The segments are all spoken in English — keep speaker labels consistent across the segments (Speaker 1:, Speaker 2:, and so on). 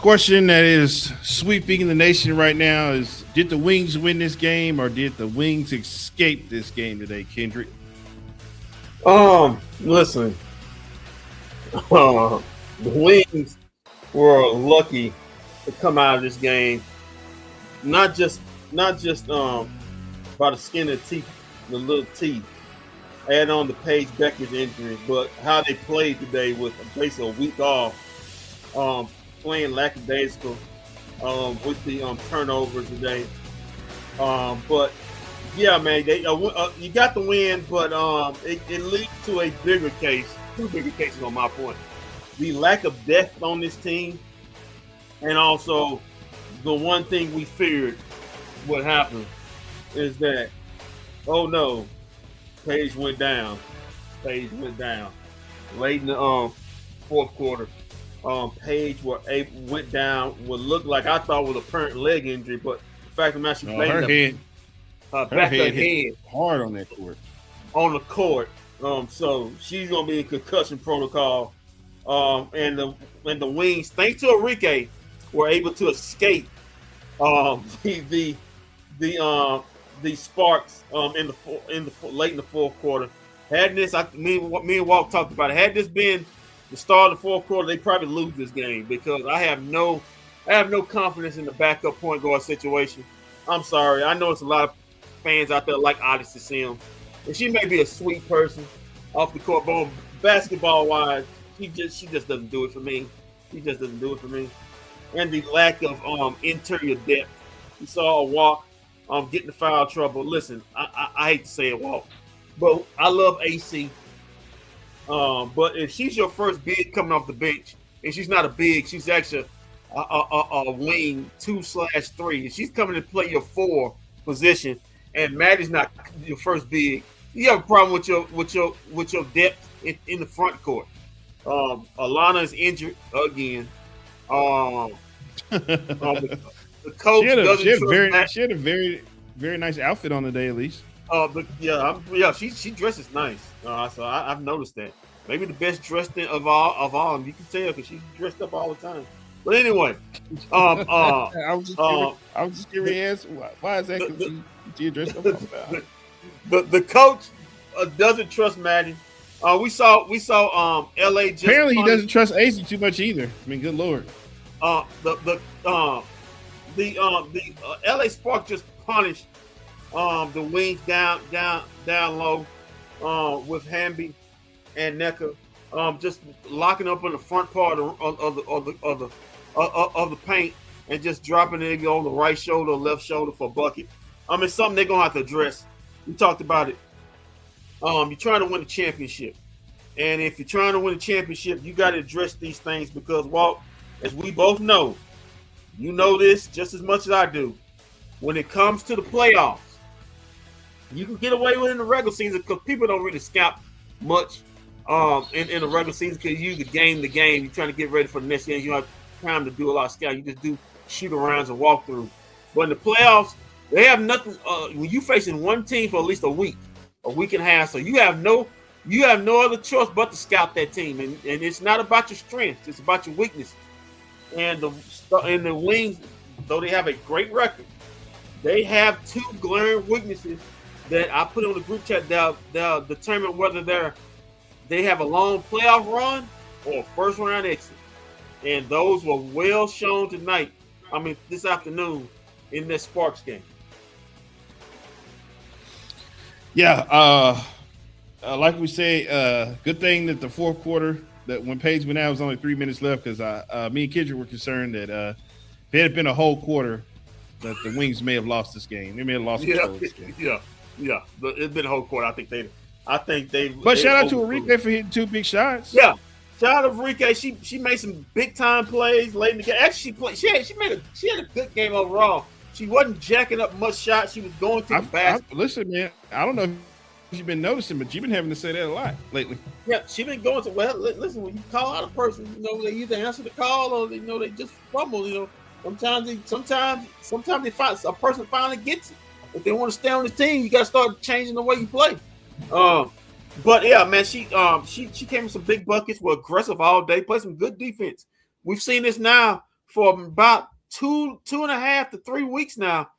Speaker 1: question that is sweeping the nation right now is: did the Wings win this game, or did the Wings escape this game today, Kendrick?
Speaker 2: Listen, the Wings were lucky to come out of this game, not just by the skin of the teeth, the little teeth, add on the Paige Becker's injury, but how they played today with basically a week off, playing lackadaisical, with the turnovers today. But yeah, man, they you got the win, but it leads to a bigger case, two bigger cases on my point: the lack of depth on this team, and also the one thing we feared would happen is that, oh no, Paige went down. Paige went down late in the fourth quarter. Paige went down. What looked like, I thought, was a apparent leg injury, but the fact of the matter, she played
Speaker 1: her head hit hard on that court.
Speaker 2: On the court. So she's gonna be in concussion protocol. And the Wings, thanks to Enrique, were able to escape the sparks in the late in the fourth quarter. Had this, me and Walt talked about it. Had this been the start of the fourth quarter, they probably lose this game, because I have no confidence in the backup point guard situation. I'm sorry. I know it's a lot of fans out there like Odyssey Sims, and she may be a sweet person off the court, but basketball wise, she just doesn't do it for me. She just doesn't do it for me. And the lack of interior depth. You saw a walk, get in the foul trouble. Listen, I hate to say it, Walt, but I love AC. But if she's your first big coming off the bench, and she's not a big, she's actually a wing 2/3. If she's coming to play your 4 position, and Maddie's not your first big, you have a problem with your depth in the front court. Alana is injured again. The coach
Speaker 1: she had a very, very nice outfit on the day, at least.
Speaker 2: She dresses nice. So I've noticed that. Maybe the best dressed of all. You can tell because she's dressed up all the time. But anyway,
Speaker 1: I was just curious. Why is that? She dressed up all the time.
Speaker 2: The coach doesn't trust Maddie. We saw LA just
Speaker 1: apparently he doesn't trust AC too much either. I mean, good lord.
Speaker 2: The LA Spark just punished the Wings down low with Hamby and NECA, just locking up in the front part of the paint and just dropping it on the right shoulder or left shoulder for a bucket. It's something they're gonna have to address. We talked about it. You're trying to win a championship, and if you're trying to win a championship, you got to address these things, because, Walt, as we both know, you know this just as much as I do. When it comes to the playoffs, you can get away with it in the regular season because people don't really scout much in the regular season, because you game to game. You're trying to get ready for the next game. You don't have time to do a lot of scouting. You just do shoot arounds and walk through. But in the playoffs, they have nothing. When you facing one team for at least a week and a half, so you have no other choice but to scout that team. And it's not about your strengths; it's about your weakness. And the Wings, though they have a great record, they have 2 glaring weaknesses that I put on the group chat. They'll determine whether they have a long playoff run or a first round exit. And those were well shown tonight. This afternoon in this Sparks game.
Speaker 1: Yeah, like we say, good thing that the fourth quarter, that when Paige went out, it was only 3 minutes left, because me and Kendrick were concerned that if it had been a whole quarter, that the Wings may have lost this game. They may have lost control of this game.
Speaker 2: Yeah. It's been a whole quarter. I think they.
Speaker 1: But shout out to Enrique for hitting 2 big shots.
Speaker 2: Yeah, shout out to Enrique. She made some big time plays late in the game. Actually, she had a good game overall. She wasn't jacking up much shots. She was going to the basket.
Speaker 1: Listen, man, I don't know if you've been noticing, but you've been having to say that a lot lately.
Speaker 2: Yeah, she's been going to. Well, listen, when you call out a person, they either answer the call or they just fumble. Sometimes they find a person finally gets it. If they want to stay on the team, you got to start changing the way you play. But yeah, man, she came with some big buckets, were aggressive all day, played some good defense. We've seen this now for about two and a half to 3 weeks now.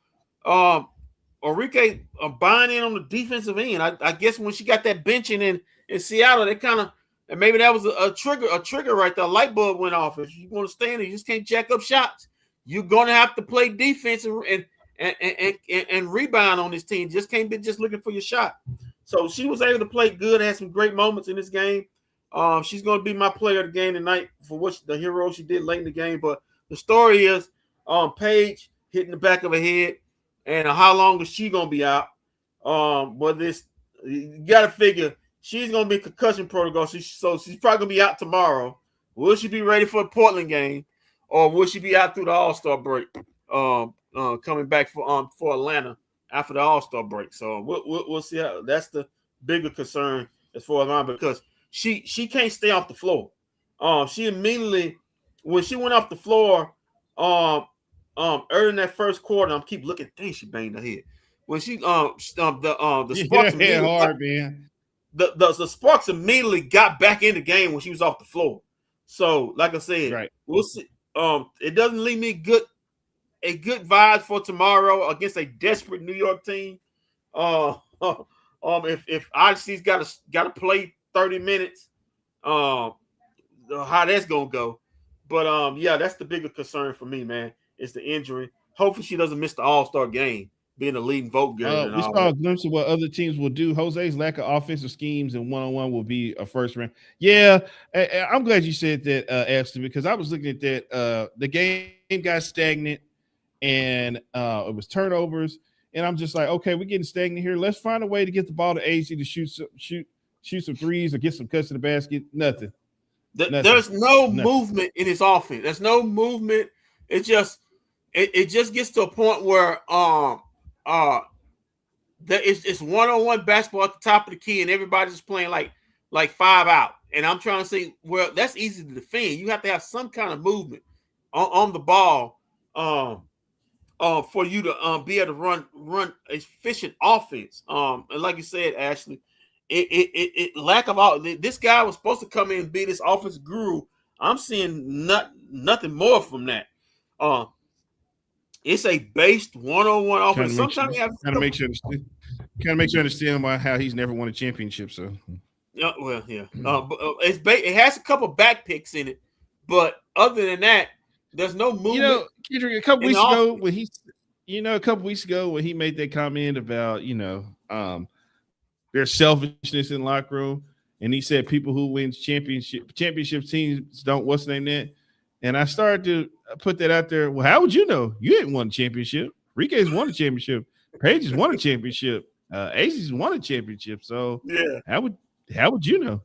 Speaker 2: Enrique buying in on the defensive end. I guess when she got that benching in Seattle, they kind of, and maybe that was a trigger right there. A light bulb went off. If you want to stand there, you just can't jack up shots. You're gonna have to play defense and rebound on this team. Just can't be just looking for your shot. So she was able to play good, had some great moments in this game. She's going to be my player of the game tonight for what the hero she did late in the game. But the story is Paige hitting the back of her head, and how long is she going to be out? But this, you got to figure she's going to be concussion protocol. So she's probably going to be out tomorrow. Will she be ready for the Portland game, or will she be out through the All-Star break? Coming back for Atlanta after the All-Star break. So we'll see how. That's the bigger concern as far as I'm, because she can't stay off the floor. She immediately, when she went off the floor early in that first quarter, I keep looking, dang, she banged her head. When she the Sparks
Speaker 1: hard, man.
Speaker 2: The Sparks immediately got back in the game when she was off the floor. So, like I said,
Speaker 1: right.
Speaker 2: We'll see. It doesn't leave me good vibes for tomorrow against a desperate New York team. If Odyssey's got to play 30 minutes, how that's gonna go. But yeah, that's the bigger concern for me, man. It's the injury. Hopefully, she doesn't miss the All-Star game, being a leading vote getter.
Speaker 1: We saw a glimpse of what other teams will do. Jose's lack of offensive schemes and one-on-one will be a first round. Yeah, I'm glad you said that, Aston, because I was looking at that. The game got stagnant, and it was turnovers. And I'm just like, okay, we're getting stagnant here. Let's find a way to get the ball to AC to shoot some threes or get some cuts to the basket. Nothing.
Speaker 2: There's no movement in his offense. There's no movement. It just gets to a point where it's one-on-one basketball at the top of the key, and everybody's just playing like 5 out. And I'm trying to say, well, that's easy to defend. You have to have some kind of movement on the ball for you to be able to run efficient offense. And like you said, Ashley, it lack of all. This guy was supposed to come in and be this offensive guru. I'm seeing nothing more from that. It's a based one-on-one offense. Sometimes you have
Speaker 1: to make sure you understand how he's never won a championship. So,
Speaker 2: yeah, well, yeah, but it has a couple back picks in it, but other than that, there's no movement.
Speaker 1: Kendrick, a couple weeks ago when he made that comment about there's selfishness in the locker room, and he said people who win championship teams don't what's the name that. And I started to put that out there. Well, how would you know? You ain't won a championship. Rique's won a championship. Paige has won a championship. AC's won a championship. So
Speaker 2: yeah,
Speaker 1: how would you know?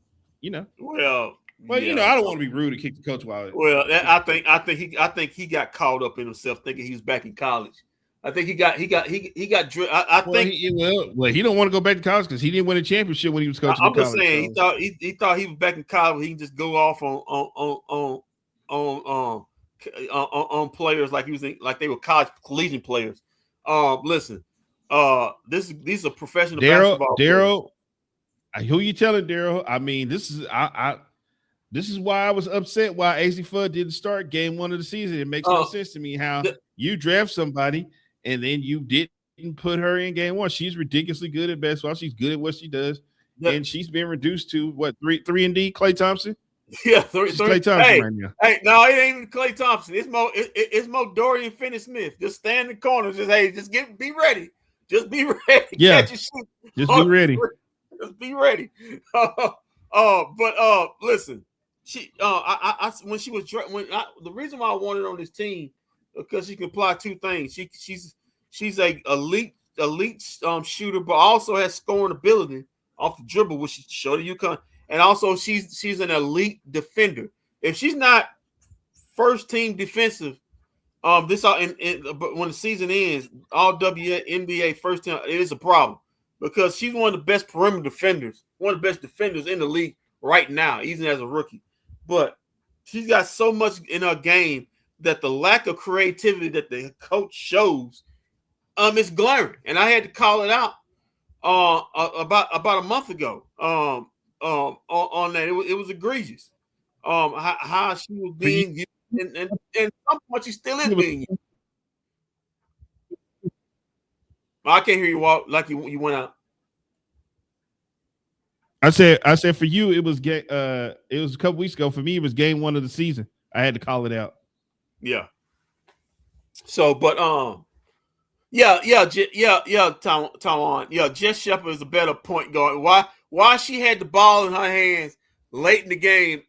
Speaker 2: Well,
Speaker 1: yeah. I don't want to be rude to kick the coach while.
Speaker 2: Well, I think he got caught up in himself thinking he was back in college. I think he got. I think.
Speaker 1: He don't want to go back to college because he didn't win a championship when he was coaching.
Speaker 2: I'm just saying he thought he was back in college. He can just go off on players like he was like they were collegiate players. Listen, these are professional basketball
Speaker 1: Daryl, who you telling, Daryl? I mean, this is why I was upset why AC Fudd didn't start game 1 of the season. It makes no sense to me how you draft somebody and then you didn't put her in game 1. She's ridiculously good at basketball. She's good at what she does, and she's been reduced to what 3-and-D. Klay Thompson.
Speaker 2: Yeah, Klay
Speaker 1: Thompson right now.
Speaker 2: Hey, no, it ain't even Klay Thompson. It's more Dorian Finney-Smith. Just stand in the corner. Just be ready. Just be ready.
Speaker 1: Yeah.
Speaker 2: Just
Speaker 1: be ready.
Speaker 2: Just be ready. Listen, she when she was the reason why I wanted on this team because she can apply 2 things. She's a elite shooter, but also has scoring ability off the dribble, which she showed at UConn. And also, she's an elite defender. If she's not first team defensive, but when the season ends, all WNBA first team, it is a problem because she's one of the best perimeter defenders, one of the best defenders in the league right now, even as a rookie. But she's got so much in her game that the lack of creativity that the coach shows, is glaring. And I had to call it out about a month ago. On that, it was egregious. How she was being used and some point she still is beating you. I can't hear you, Walt. Like you went out.
Speaker 1: I said for you, it was a couple weeks ago. For me, it was game 1 of the season. I had to call it out.
Speaker 2: Yeah. So, but yeah, Tawan. Yeah, Jess Shepard is a better point guard. Why she had the ball in her hands late in the game?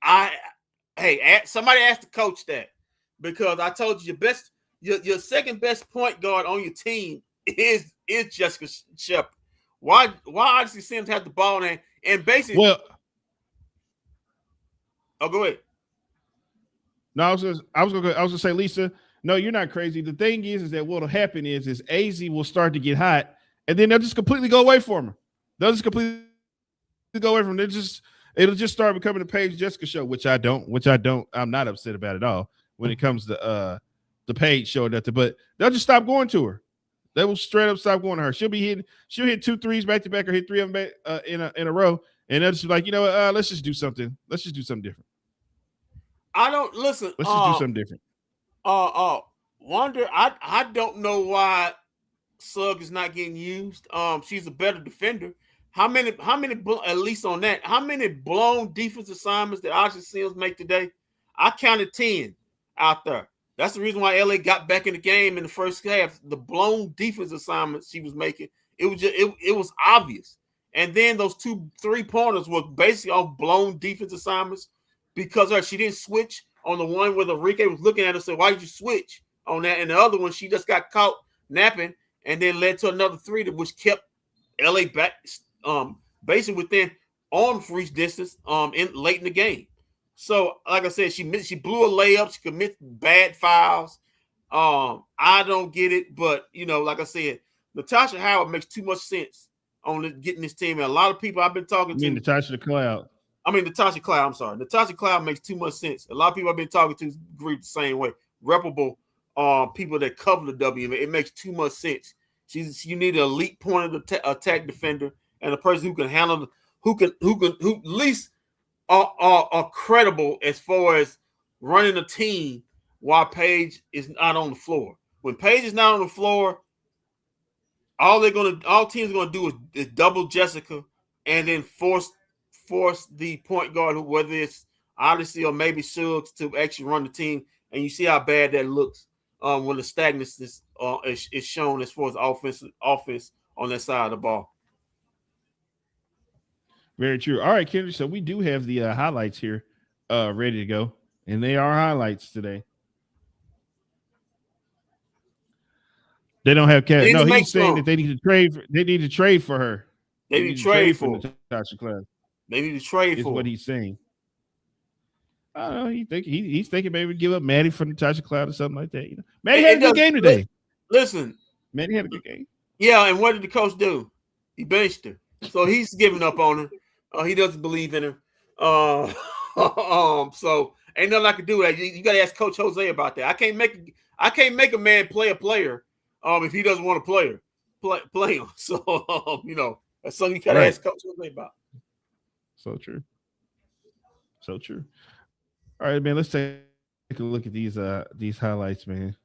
Speaker 2: Somebody asked the coach that, because I told you your second best point guard on your team is Jessica Shepard. Why Odyssey Sims had the ball in hand and basically?
Speaker 1: Well,
Speaker 2: go ahead.
Speaker 1: No, I was gonna say, Lisa, no, you're not crazy. The thing is that what'll happen is AZ will start to get hot, and then they'll just completely go away from her. They'll just completely go away from her. It'll just start becoming a Paige Jessica show, which I'm not upset about at all when it comes to the Paige show or nothing. But they'll just stop going to her. They will straight up stop going to her. She'll hit 2 threes back to back, or hit 3 of them in a row, and they'll just be like, you know what, let's just do something. Let's just do something different.
Speaker 2: I don't listen.
Speaker 1: Let's just do something different.
Speaker 2: Wonder. I don't know why Sugg is not getting used. She's a better defender. How many? At least on that, how many blown defense assignments did Odyssey Sims make today? I counted 10 out there. That's the reason why LA got back in the game in the first half. The blown defense assignments she was making, it was obvious. And then those 2 3-pointers were basically all blown defense assignments. Because she didn't switch on the one where Enrique was looking at her, said, why did you switch on that? And the other one, she just got caught napping and then led to another 3 which kept LA back basically within arm's reach distance late in the game. So, like I said, she blew a layup, she commits bad fouls. I don't get it, but like I said, Natasha Howard makes too much sense on getting this team. And a lot of people I've been talking to.
Speaker 1: Natasha Cloud.
Speaker 2: Natasha Cloud, I'm sorry. Natasha Cloud makes too much sense. A lot of people I've been talking to agree the same way. Reputable people that cover the W, it makes too much sense. You need an elite point of attack defender and a person who can handle, who at least are credible as far as running a team while Paige is not on the floor. When Paige is not on the floor, all teams are gonna do is double Jessica and then force the point guard, whether it's Odyssey or maybe Suggs, to actually run the team, and you see how bad that looks when the stagnance is shown as far as offense on that side of the ball.
Speaker 1: Very true. All right, Kendrick. So we do have the highlights here ready to go, and they are highlights today. They don't have cash. No, he's saying that they need to trade. They need to trade for her.
Speaker 2: They need to trade for
Speaker 1: Natasha Cloud.
Speaker 2: They need to trade for
Speaker 1: what he's saying. I don't know. He's thinking maybe give up Maddie for Natasha Cloud or something like that. Maddie had a good game today.
Speaker 2: Listen,
Speaker 1: Maddie had a good game.
Speaker 2: Yeah, and what did the coach do? He benched her, so he's giving up on her. He doesn't believe in her. So ain't nothing I can do. That you got to ask Coach Jose about that. I can't make a man play a player if he doesn't want to play him. So that's something you got to ask Coach Jose about.
Speaker 1: So true. All right, man. Let's take a look at these highlights, man.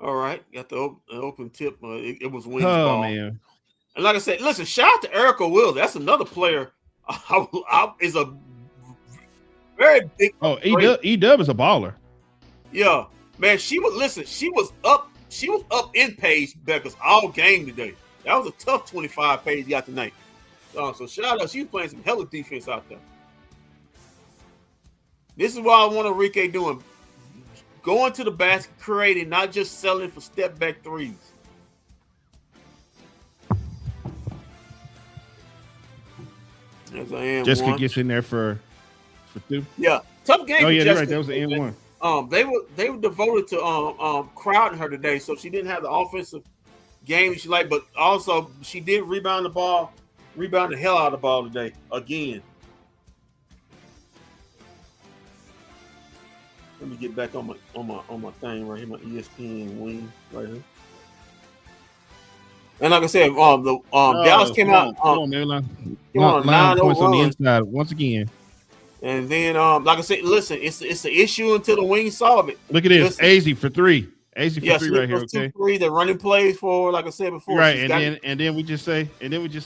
Speaker 2: All right, got the open tip. It was Wings ball.
Speaker 1: Man.
Speaker 2: And like I said, listen, shout out to Erica Wills. That's another player. Is a very big.
Speaker 1: Oh, E-Dub is a baller.
Speaker 2: Yeah, man. She was up in Paige Beckers all game today. That was a tough 25 Paige got tonight. So shout out. She was playing some hella defense out there. This is what I want Enrique doing. Going to the basket, creating, not just selling for step back threes. As I am
Speaker 1: Jessica
Speaker 2: one.
Speaker 1: gets in there for 2.
Speaker 2: Yeah, tough game.
Speaker 1: Oh yeah,
Speaker 2: Jessica.
Speaker 1: right. That was the N1.
Speaker 2: They were devoted to crowding her today, so she didn't have the offensive game she liked, but also she did rebound the hell out of the ball today again. Let me get back on my thing right here, my ESPN wing right here. And like I said, Dallas came out.
Speaker 1: Come on, man. 9 points on the inside once again.
Speaker 2: And then, like I said, listen, it's an issue until the Wings solve it.
Speaker 1: Look at this,
Speaker 2: Listen,
Speaker 1: AZ for 3. AZ for
Speaker 2: yes,
Speaker 1: 3
Speaker 2: look,
Speaker 1: right here.
Speaker 2: those
Speaker 1: Okay.
Speaker 2: 2-3 that running plays for, like I said before.
Speaker 1: Right,
Speaker 2: she's
Speaker 1: and
Speaker 2: got
Speaker 1: then
Speaker 2: it.
Speaker 1: and then we just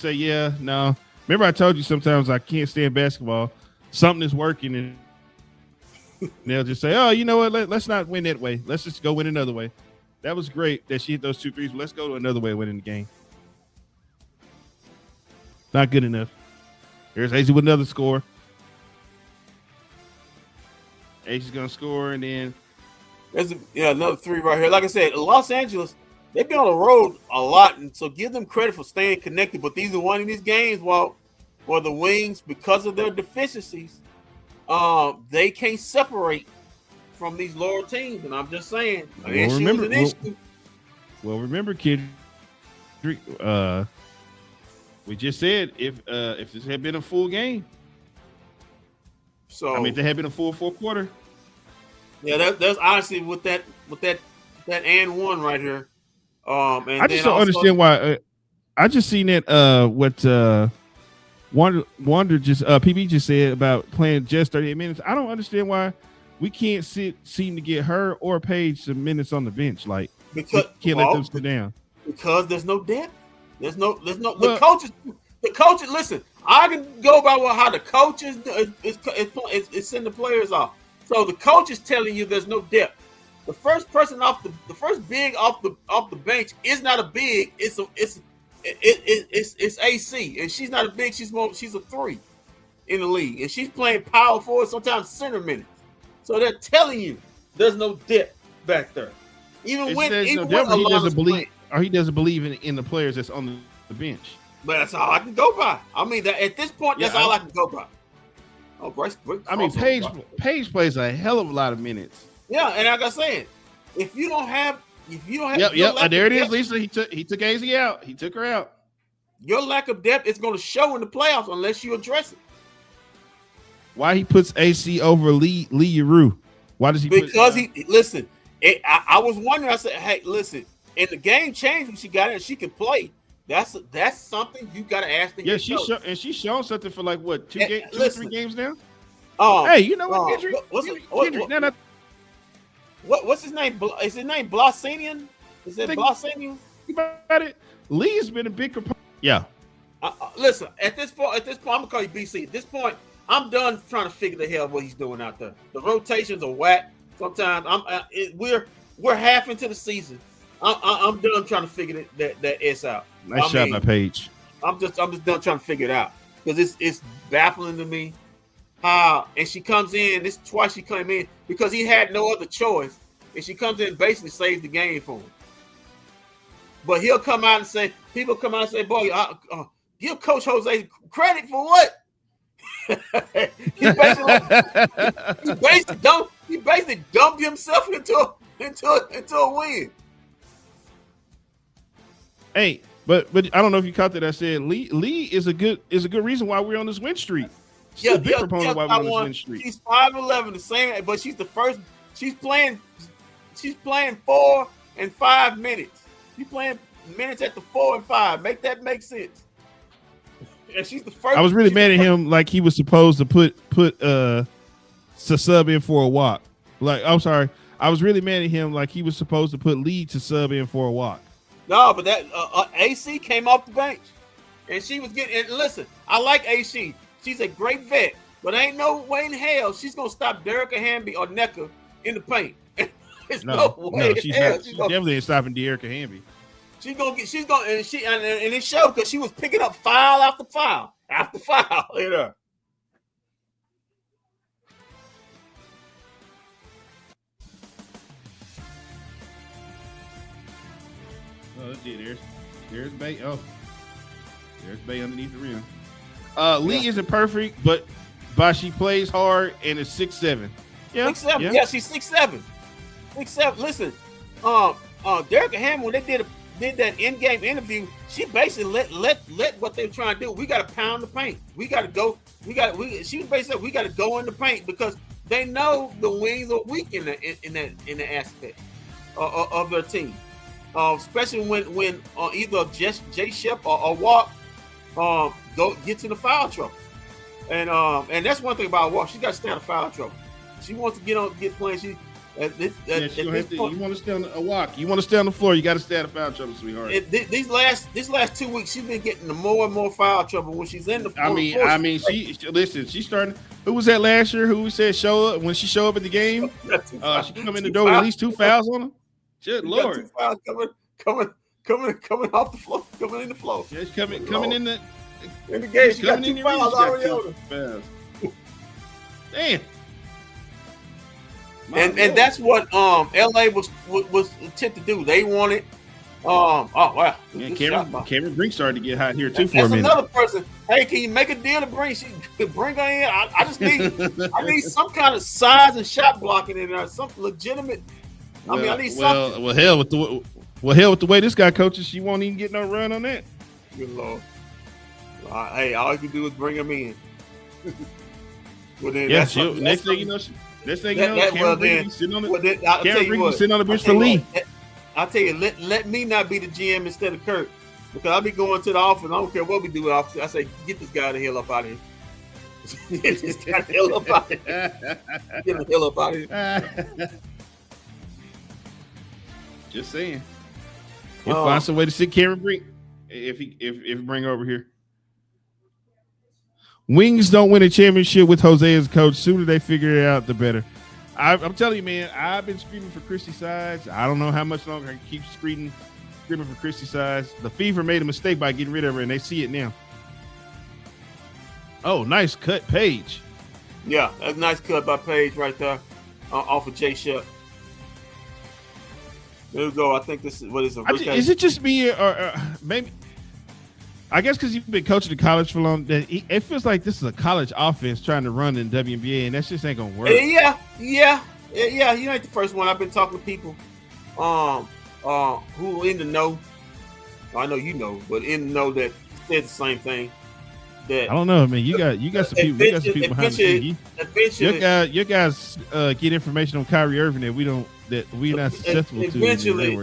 Speaker 1: say, yeah, no. Remember, I told you sometimes I can't stand basketball. Something is working, and they'll just say, oh, you know what? Let's not win that way. Let's just go win another way. That was great that she hit those 2 threes. But let's go to another way of winning the game. Not good enough. Here's AZ with another score. AZ's gonna score, and then
Speaker 2: There's another 3 right here. Like I said, Los Angeles, they've been on the road a lot, and so give them credit for staying connected. But these are one of these games while the Wings, because of their deficiencies, they can't separate from these lower teams. And I'm just saying, an issue is an issue.
Speaker 1: Well, remember, kid, we just said if this had been a full game,
Speaker 2: so
Speaker 1: I mean, if there had been a full 4th quarter.
Speaker 2: Yeah, that's honestly with that and one right here. And
Speaker 1: I just don't understand why. I just seen that what Wander just PB just said about playing just 38 minutes. I don't understand why we can't seem to get her or Paige some minutes on the bench. Like,
Speaker 2: because
Speaker 1: can't let them sit down
Speaker 2: because there's no depth. There's no the coaches. Listen, I can go by how the coaches is sending the players off. So the coach is telling you there's no depth. The first person the first big off the bench is not a big. It's AC, and she's not a big. She's a 3 in the league, and she's playing power forward, sometimes center minutes. So they're telling you there's no depth back there.
Speaker 1: He doesn't believe in the players that's on the bench.
Speaker 2: But that's all I can go by. I mean, at this point, that's all I can go by. Oh, great!
Speaker 1: I mean, Paige plays a hell of a lot of minutes.
Speaker 2: Yeah, and like I said, if you don't have,
Speaker 1: yep. There it is, Lisa. He took AZ out. He took her out.
Speaker 2: Your lack of depth is going to show in the playoffs unless you address it.
Speaker 1: Why he puts AC over Lee Yaroo? Why does he?
Speaker 2: Because listen. I was wondering. I said, hey, listen. And the game changed when she got in. She can play. That's something you got to ask the head coach.
Speaker 1: She's shown something for like what 2 or 3 games now.
Speaker 2: Hey,
Speaker 1: you know what, Kendrick?
Speaker 2: What's his name? Is his name Blasinian? Is it Blasinian?
Speaker 1: About it, Lee has been a big component. Yeah.
Speaker 2: Listen, at this point, I'm gonna call you BC. At this point, I'm done trying to figure the hell what he's doing out there. The rotations are whack. Sometimes we're half into the season. I'm done trying to figure that S out.
Speaker 1: Nice shot by Paige.
Speaker 2: I'm just done trying to figure it out because it's baffling to me. And she comes in. This is twice she came in because he had no other choice, and she comes in and basically saves the game for him. But he'll come out and say, people come out and say, "Boy, give Coach Jose credit for what?" he basically dumped himself into a win.
Speaker 1: Hey, but I don't know if you caught that. I said Lee is a good reason why we're on this win streak. She's a big proponent why we're on this win streak.
Speaker 2: She's 5'11", the same, but she's the first. She's playing 4 and 5 minutes. She's playing minutes at the 4 and 5. Make that make sense. And she's the first.
Speaker 1: I was really mad at him, like he was supposed to put sub in for a walk. Like, I'm sorry, I was really mad at him, like he was supposed to put Lee to sub in for a walk.
Speaker 2: No, but that AC came off the bench, and she was getting. And listen, I like AC. She's a great vet, but ain't no way in hell she's gonna stop Derrick Hamby or Necker in the paint.
Speaker 1: No, she's not. She definitely ain't stopping Derrick Hamby.
Speaker 2: And it showed because she was picking up foul after foul after foul. You know.
Speaker 1: Oh, let's see. There's Bay. Oh, there's Bay underneath the rim. Lee isn't perfect, but she plays hard and is 6'7". Yeah,
Speaker 2: 6'7". Yeah, she's 6'7". 6'7". Listen, Derrick Hamby, when they did that in-game interview, she basically let what they were trying to do. We got to pound the paint. We got to go. She basically said we got to go in the paint because they know the Wings are weak in the aspect of their team. Especially when either Jay Shep or Walk gets in the foul trouble. And that's one thing about Walker. She got to stay out of foul trouble. She wants to get playing. She at this point,
Speaker 1: you want to stay on a walk. You want to stay on the floor. You got to stay out of foul trouble, sweetheart.
Speaker 2: These last 2 weeks, she's been getting more and more foul trouble when she's in the floor.
Speaker 1: She started. Who was that last year? Who we said show up when she show up at the game? She come in the door with at least 2 fouls on her. Good Lord!
Speaker 2: 2 fouls coming off the floor, coming in the floor.
Speaker 1: Yeah, she's coming in the
Speaker 2: game. She got 2 fouls already on her.
Speaker 1: Damn.
Speaker 2: And that's what LA was intent to do. They wanted wow.
Speaker 1: Yeah, Cameron Brink started to get hot here too for a minute.
Speaker 2: That's another person. Hey, can you make a deal to bring her in? I just need some kind of size and shot blocking in there, something legitimate. I need something.
Speaker 1: Well, hell with the way this guy coaches, she won't even get no run on that.
Speaker 2: Good Lord. Hey, all you can do is bring him in.
Speaker 1: Well, then, next thing you know, Cameron Brink sitting on the bench for Lee.
Speaker 2: I'll tell you, let me not be the GM instead of Kurt, because I'll be going to the office. I don't care what we do with the office. I say, get this guy the hell up out of here. Get this guy the hell up out of here. Get the hell up out of here.
Speaker 1: Just saying. He'll find some way to sit Cameron Brink if he bring her over here. Wings don't win a championship with Jose as coach. Sooner they figure it out, the better. I'm telling you, man, I've been screaming for Christy Sides. I don't know how much longer I can keep screaming for Christy Sides. The Fever made a mistake by getting rid of her, and they see it now. Oh, nice cut, Paige.
Speaker 2: Yeah, that's a nice cut by Paige right there off of Jay Shep. There we go. I think this is what is it?
Speaker 1: Is it just me or maybe? I guess because you've been coaching the college for long, that it feels like this is a college offense trying to run in WNBA, and that just ain't gonna work.
Speaker 2: Yeah. You ain't the first one. I've been talking to people, who in the know. I know you know, but in the know that said the same thing. That
Speaker 1: I don't know, man. You got some people. You got some people behind the scenes. Your guys get information on Kyrie Irving that we're not susceptible to.
Speaker 2: Eventually,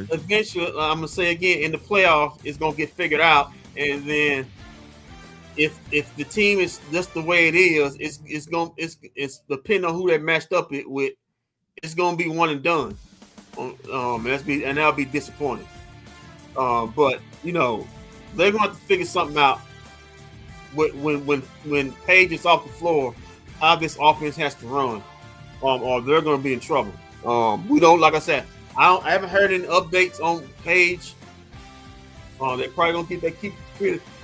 Speaker 2: I'm gonna say again, in the playoff, it's gonna get figured out. And then, if the team is just the way it is, it's depending on who they matched up it with. It's gonna be one and done. That'll be disappointing. But they're gonna have to figure something out. When Paige is off the floor, how this offense has to run, or they're gonna be in trouble. We don't, like I said, I haven't heard any updates on Paige. They're probably gonna keep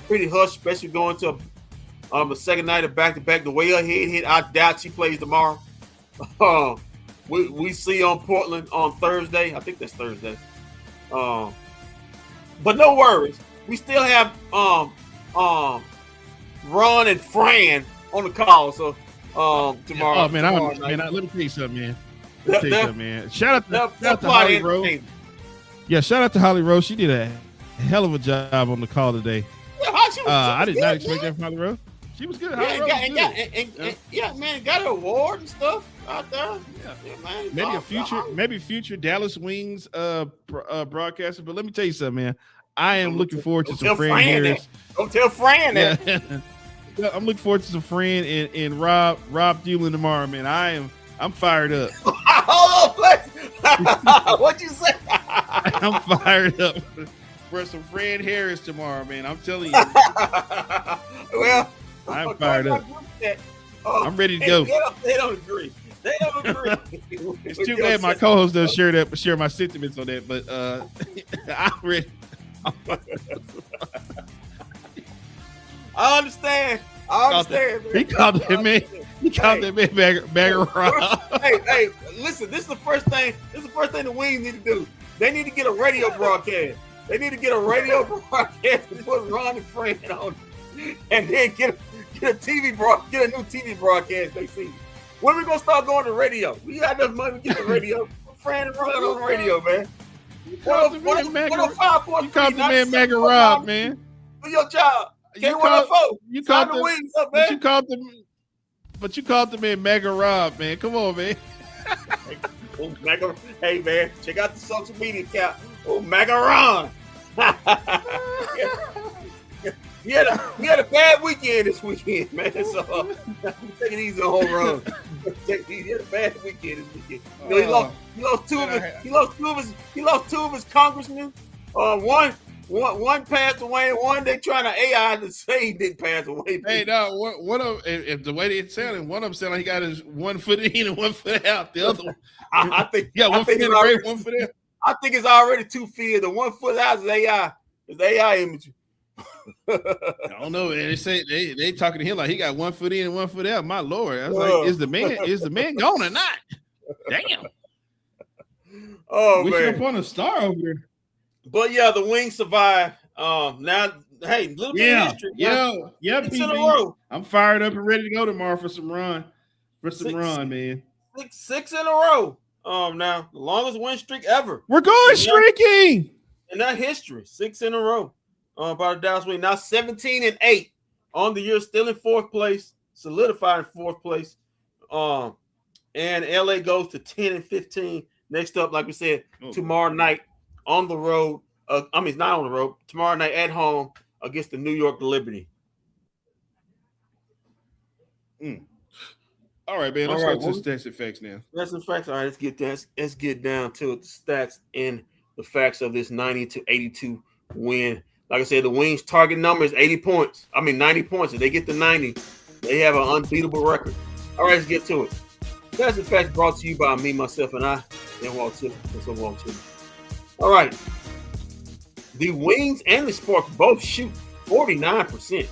Speaker 2: pretty hush, especially going to a second night of back-to-back. The way her head hit, I doubt she plays tomorrow. We see on Portland on Thursday. I think that's Thursday. But no worries. We still have Ron and Fran on the call. So tomorrow.
Speaker 1: Oh man, let me tell you something, man. Shout out to Holly Rose. Yeah, shout out to Holly Rose. She did a hell of a job on the call today. I did not expect that from Holly Rose. She was good.
Speaker 2: Got an award and stuff out there.
Speaker 1: Yeah man. Maybe future Dallas Wings broadcaster. But let me tell you something, man. I am looking forward to some Fran Harris.
Speaker 2: Don't tell Fran that.
Speaker 1: Yeah, I'm looking forward to some Fran and Rob Thulin tomorrow, man. I'm fired up.
Speaker 2: Hold on, what'd you say?
Speaker 1: I'm fired up for some Fran Harris tomorrow, man. I'm telling you.
Speaker 2: Well,
Speaker 1: I'm fired up. I'm ready to go.
Speaker 2: They don't agree.
Speaker 1: It's too bad my co-host doesn't share my sentiments on that, but I'm ready.
Speaker 2: I understand.
Speaker 1: He called that man bag of rock.
Speaker 2: Hey, listen, this is the first thing the Wings need to do. They need to get a radio broadcast. They need to get a radio broadcast and put Ron and Fran on, and then get a TV get a new TV broadcast they see. When are we gonna start going to radio? We got enough money to get the radio. Fran and Ron on the radio, man.
Speaker 1: You called the man Mega Rob, man.
Speaker 2: Do your job. You called the Wings up, man.
Speaker 1: But you called the man Mega Rob, man. Come on, man.
Speaker 2: Hey, man, check out the social media account. Oh, Mega Ron. he had a bad weekend this weekend, man. So take it easy on home run. He had a bad weekend this weekend. You know, he lost two of his congressmen. One passed away, and one they trying to AI to say he didn't pass away.
Speaker 1: Hey, no, one of if the way they sounded, one of them sounded like he got his 1 foot in and 1 foot out. The other one,
Speaker 2: I think,
Speaker 1: yeah, 1 foot in the grave, 1 foot out.
Speaker 2: I think it's already 2 feet. The 1 foot out is AI. It's AI imaging.
Speaker 1: I don't know. They say they talking to him like he got 1 foot in and 1 foot out. My Lord, I was like, is the man gone or not? Damn.
Speaker 2: Oh,
Speaker 1: we
Speaker 2: man.
Speaker 1: should have put a star over here.
Speaker 2: But yeah, the Wings survived. Now, hey, a little bit of history.
Speaker 1: Yeah,
Speaker 2: 6 in a row.
Speaker 1: I'm fired up and ready to go tomorrow for some run. Man.
Speaker 2: Six in a row. Now the longest win streak ever.
Speaker 1: We're going streaking
Speaker 2: in that history. 6 in a row. By the Dallas Wings. Now 17-8 on the year, still in 4th place, solidified in 4th place. And LA goes to 10-15. Next up, like we said, tomorrow night on the road. It's not on the road. Tomorrow night at home against the New York Liberty.
Speaker 1: All right, man. Let's go to the stats and facts now.
Speaker 2: Stats and facts. All right, let's get down to the stats and the facts of this 90-82 win. Like I said, the Wings' target number is 90 points. If they get to 90, they have an unbeatable record. All right, let's get to it. Stats and facts brought to you by me, myself, and I, and Walt Tillman. All right. The Wings and the Sparks both shoot 49%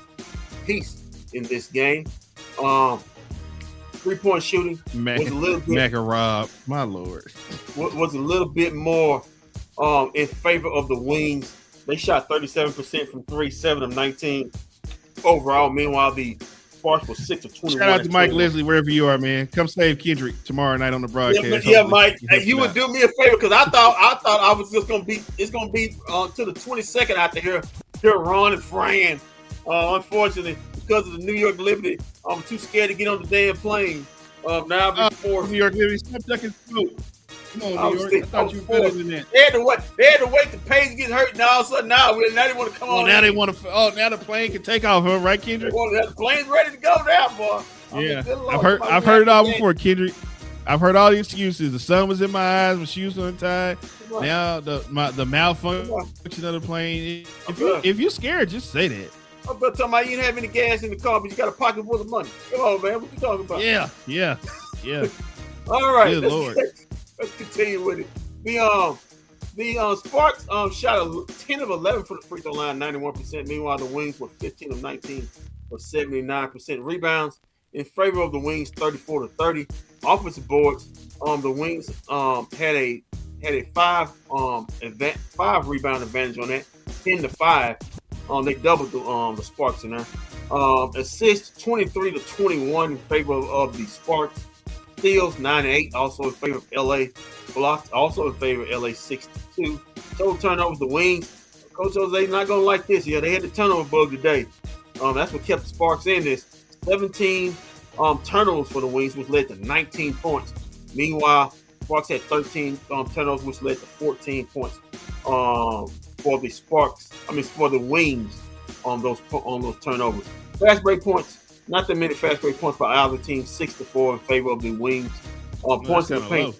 Speaker 2: piece in this game. 3-point shooting was a little bit.
Speaker 1: Rob, my Lord,
Speaker 2: was a little bit more in favor of the Wings. They shot 37% from 3, 7 of 19 overall. Meanwhile, the Sparks were 6 of 21.
Speaker 1: Shout out to Mike Leslie, wherever you are, man. Come save Kendrick tomorrow night on the broadcast.
Speaker 2: Yeah, Mike, you would do me a favor because I thought I was just gonna be. It's gonna be to the 22nd out there. Here, Ron and Fran. Unfortunately, because of the New York Liberty, I'm too scared to get on the damn plane. Now before
Speaker 1: New York Liberty, stop ducking smoke. Come on, New York. I thought you were better than that.
Speaker 2: They had to wait. The Page get hurt, and all of a sudden now they want to come on.
Speaker 1: Now they want to. Now the plane can take off, huh? Right, Kendrick?
Speaker 2: The plane's ready to go now, boy.
Speaker 1: Yeah, I've heard it all before, Kendrick. I've heard all the excuses. The sun was in my eyes, my shoes were untied. Now the malfunction of the plane. If you're scared, just say that.
Speaker 2: I'm talking about you didn't have any gas in the car, but you got a pocket full of money. Come on, man. What you talking about?
Speaker 1: Yeah.
Speaker 2: All right.
Speaker 1: Good Lord.
Speaker 2: Let's continue with it. The Sparks shot 10 of 11 for the free throw line, 91%. Meanwhile, the Wings were 15 of 19 for 79%. Rebounds in favor of the Wings, 34-30. Offensive boards, the Wings had a 5 rebound advantage on that, 10-5. They doubled the Sparks in there. Assists 23-21 in favor of the Sparks. Steals 9-8, also in favor of LA. Blocks also in favor of LA, 62. Total turnovers, the Wings. Coach Jose's not gonna like this. Yeah, they had the turnover bug today. That's what kept the Sparks in this. 17 turnovers for the Wings, which led to 19 points. Meanwhile, Sparks had 13 turnovers, which led to 14 points for the Sparks. For the Wings on those turnovers. Fast break points. Not that many fast break points by either team. 6-4 in favor of the Wings. Points in the paint.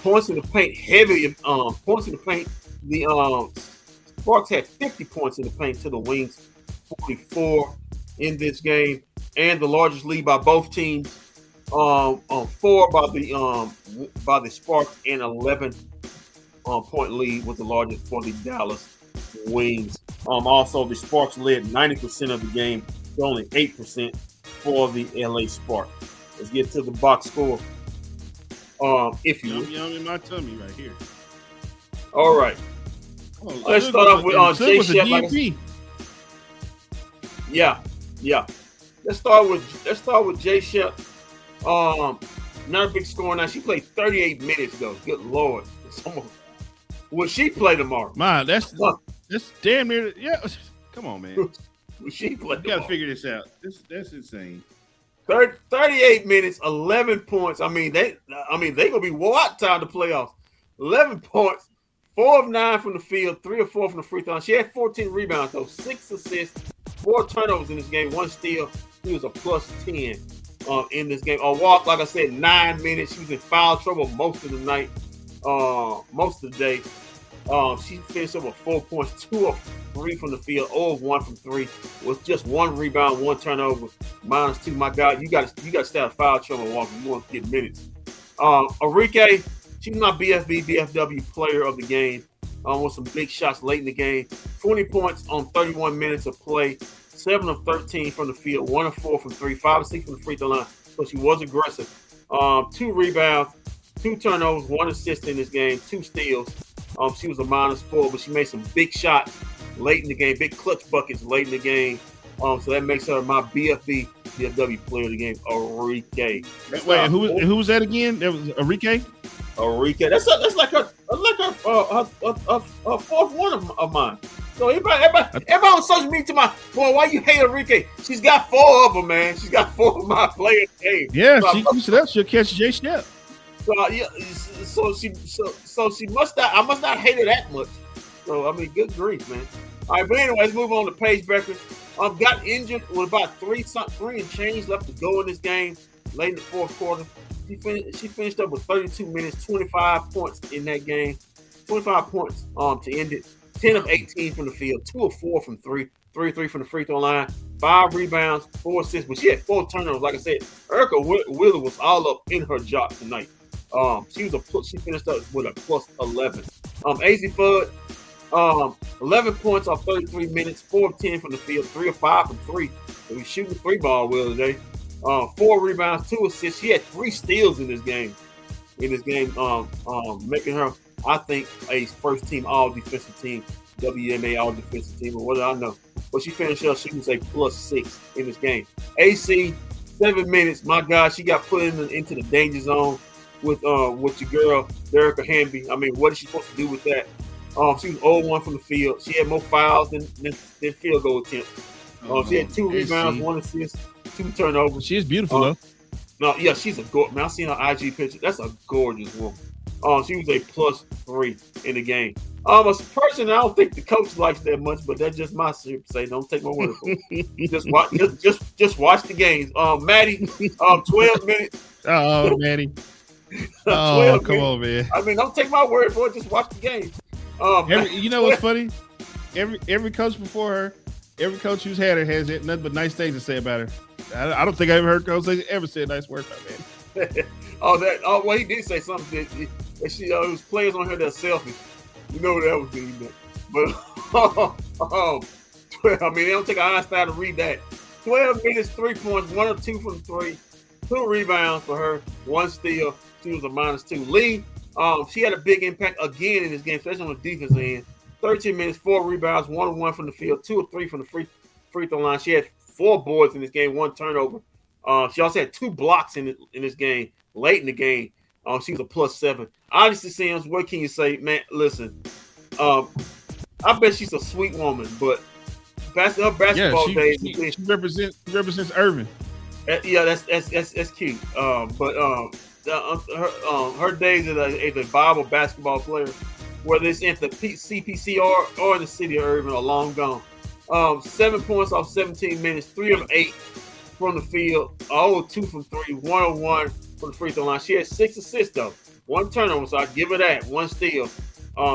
Speaker 2: Points in the paint. Heavy. Points in the paint. The Sparks had 50 points in the paint to the Wings. 44 in this game, and the largest lead by both teams. 4 by the Sparks, and 11 point lead was the largest for the Dallas Wings. Also, the Sparks led 90% of the game, only 8% for the LA Sparks. Let's get to the box score. If you
Speaker 1: yum in my tummy right here.
Speaker 2: All right. Let's start off with Jay Shep. Yeah. Let's start with Jay Shep. Not a big score now. She played 38 minutes though. Good Lord. Will she play tomorrow?
Speaker 1: Man, that's damn near. Yeah, come on, man.
Speaker 2: Will she play?
Speaker 1: You gotta figure this out. That's insane.
Speaker 2: 38 minutes, 11 points. They gonna be wore out time to playoffs. 11 points, 4 of 9 from the field, 3 of 4 from the free throw. She had 14 rebounds though, 6 assists, 4 turnovers in this game, 1 steal. She was a +10 in this game. A walk, like I said, 9 minutes. She was in foul trouble most of the night, most of the day. She finished up with 4 points, 2 of 3 from the field, 0 of 1 from 3, with just 1 rebound, 1 turnover, -2. My God, you got to stay out of foul trouble, Walker. You want to get minutes. Arike, she's my BFW player of the game. With some big shots late in the game. 20 points on 31 minutes of play, 7 of 13 from the field, 1 of 4 from 3, 5 of 6 from the free throw line. So she was aggressive. 2 rebounds, 2 turnovers, 1 assist in this game, 2 steals. She was a -4, but she made some big shots late in the game, big clutch buckets late in the game. So that makes her my BFW player of the game, Arike.
Speaker 1: Wait, who was that again? That was Arike?
Speaker 2: Arike. That's like her 4th one of mine. So everybody on social media to my boy, why you hate Arike? She's got 4 of them, man. She's got 4 of my players.
Speaker 1: Yeah, she'll catch Jay Step.
Speaker 2: So she must not. I must not hate her that much. So I mean, good grief, man. All right, but anyway, let's move on to Paige Beckers. Got injured with about 3 and change left to go in this game late in the 4th quarter. She finished up with 32 minutes, 25 points in that game. 25 points to end it. 10 of 18 from the field, 2 of 4 from 3, 3 of 3 from the free throw line, 5 rebounds, 4 assists, but she had 4 turnovers. Like I said, Erica Wheeler was all up in her job tonight. She finished up with a +11. AZ Fudd, 11 points off 33 minutes, 4 of 10 from the field, 3 of 5 from 3. So he's shooting 3-ball well today. 4 rebounds, 2 assists. She had 3 steals in this game. Making her, I think, a first-team all-defensive team, WNBA all-defensive team, or what do I know? But she finished up, she was a +6 in this game. AC, 7 minutes. My God, she got put into the danger zone with your girl, Derrica Hamby. I mean, what is she supposed to do with that? She was 0-1 from the field. She had more fouls than field goal attempts. She had 2 rebounds, 1 assist, 2 turnovers.
Speaker 1: She is beautiful, though.
Speaker 2: No, yeah, she's a gorgeous. Man, I've seen her IG picture. That's a gorgeous woman. She was a +3 in the game. A person I don't think the coach likes that much, but that's just my say. Don't take my word for it. just watch the games. Maddie, 12 minutes.
Speaker 1: Oh, Maddie. Oh, come on, man.
Speaker 2: I mean, don't take my word for it. Just watch the game.
Speaker 1: You know what's funny? Every coach before her, every coach who's had her has nothing but nice things to say about her. I don't think I ever heard coach ever say a nice word about that.
Speaker 2: Well, he did say something that she was players on her that are selfish. You know what that was being done. But 12, I mean, it don't take an Einstein to read that. 12 minutes, 3 points, 1 of 2 from 3, 2 rebounds for her, 1 steal. She was a -2. Lee, she had a big impact again in this game, especially on the defense end. 13 minutes, 4 rebounds, 1 of 1 from the field, 2 of 3 from the free throw line. She had 4 boards in this game, 1 turnover. She also had 2 blocks in this game, late in the game. She was a +7. Honestly, Sims, what can you say? Man, listen, I bet she's a sweet woman, but her basketball days.
Speaker 1: She represents Irvin.
Speaker 2: Yeah, that's cute. But her days as a viable basketball player, whether it's in the CPC or in the city of Irvin, are long gone. 7 points off 17 minutes, 3 of 8 from the field, 0 of 2 from 3, 1 of 1 from the free throw line. She had 6 assists though, 1 turnover, so I give her that. 1 steal.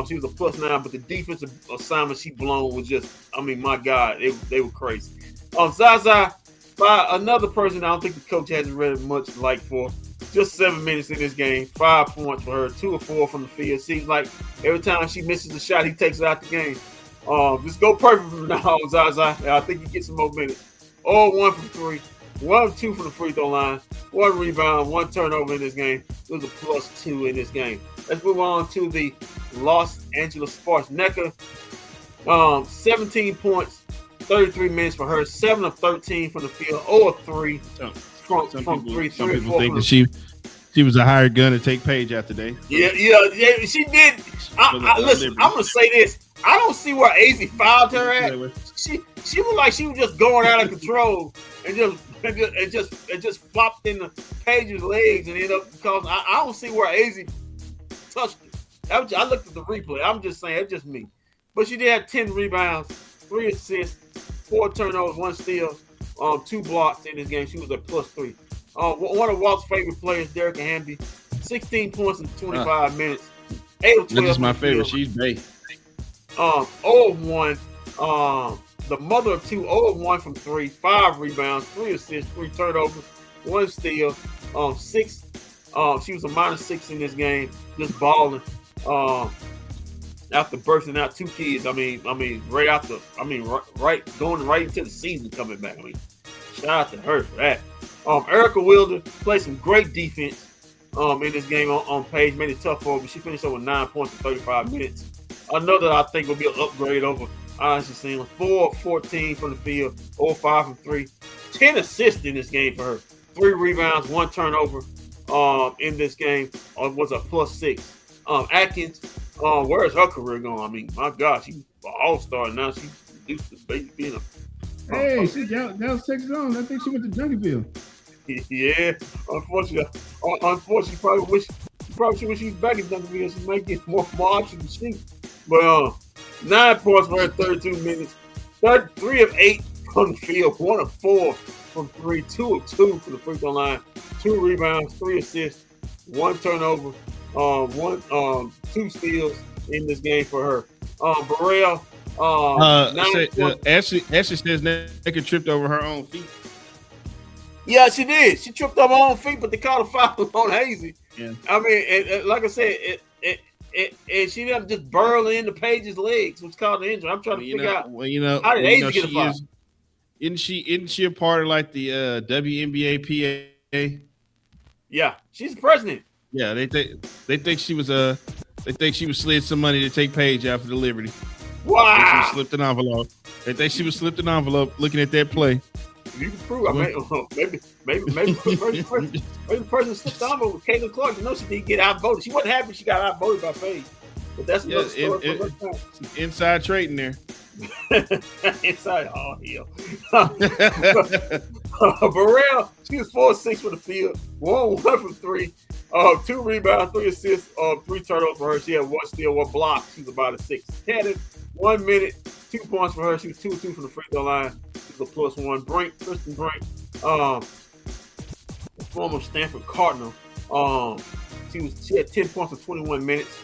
Speaker 2: She was a +9, but the defensive assignment she blown was just, I mean, my God, they were crazy. Zaza, another person I don't think the coach hasn't really much like for. Just 7 minutes in this game, 5 points for her, 2 of 4 from the field. Seems like every time she misses a shot, he takes it out the game. Just go perfect from now on, Zaza. I think you get some more minutes. 0-1 from 3, 1 of 2 from the free throw line, 1 rebound, 1 turnover in this game. It was a +2 in this game. Let's move on to the Los Angeles Sparks. NECA, 17 points, 33 minutes for her, 7 of 13 from the field, 0 of 3 from 3.
Speaker 1: Some people think that she was a hired gun to take Paige out today.
Speaker 2: Yeah, she did. Listen, I'm gonna say this. I don't see where AZ fouled her at. She looked like she was just going out of control and just flopped in the Paige's legs and ended up because I don't see where AZ touched it. I looked at the replay. I'm just saying, it's just me. But she did have 10 rebounds, 3 assists, 4 turnovers, 1 steal, 2 blocks in this game. She was a +3. One of Walt's favorite players, Derek Hamby, 16 points in 25 minutes. 8 of 12.
Speaker 1: This is my favorite. She's Bay.
Speaker 2: 0 of 1. The mother of 2, 0 of 1 from 3, 5 rebounds, 3 assists, 3 turnovers, 1 steal, 6. She was a -6 in this game, just balling. After bursting out 2 kids, right going right into the season coming back. Shout out to her for that. Erica Wilder played some great defense in this game on Page, made it tough for her, but she finished over 9 points in 35 minutes. Another I think will be an upgrade over honestly seeing 4 of 14 from the field, 0 of 5 from 3, 10 assists in this game for her, 3 rebounds, 1 turnover in this game, was a +6. Atkins, where is her career going? My God, she's an all-star now. She's used to basically being a
Speaker 3: Hey, she Dallas Texas on. I think she went to Junkieville.
Speaker 2: Yeah, unfortunately, probably wish she was back in Duncanville. She might get more options to shoot. But 9 points for her 32 minutes, 3 of 8 from the field, 1 of 4 from 3, 2 of 2 from the free throw line, 2 rebounds, 3 assists, 1 turnover, 2 steals in this game for her. Burrell,
Speaker 1: Ashley says Naked tripped over her own feet.
Speaker 2: Yeah, she did. She tripped over her own feet, but they called a foul on Hazy.
Speaker 1: Yeah.
Speaker 2: Like I said, and she didn't just burrow into Paige's legs, which caused the injury. I'm trying to figure out how did Hazy get a foul?
Speaker 1: Isn't she a part of like the WNBA PA?
Speaker 2: Yeah, she's the president.
Speaker 1: Yeah, they think she was slid some money to take Paige out for the Liberty.
Speaker 2: Wow.
Speaker 1: She slipped an envelope. They think she was slipped an envelope looking at that play.
Speaker 2: You can prove. Maybe the person slipped the envelope with Caitlin Clark. You know she didn't get outvoted. She wasn't happy she got outvoted by Paige. But that's another story for another time.
Speaker 1: Inside trading there.
Speaker 2: Inside all hell. Burrell, she was 4 of 6 for the field, 1 from 3, 2 rebounds, 3 assists, 3 turnovers for her. She had 1 steal, 1 block. She's about a 6. Cannon, 1 minute, 2 points for her. She was 2 of 2 from the free throw line. She's a +1. Kristen Brink, former Stanford Cardinal. She had 10 points in 21 minutes.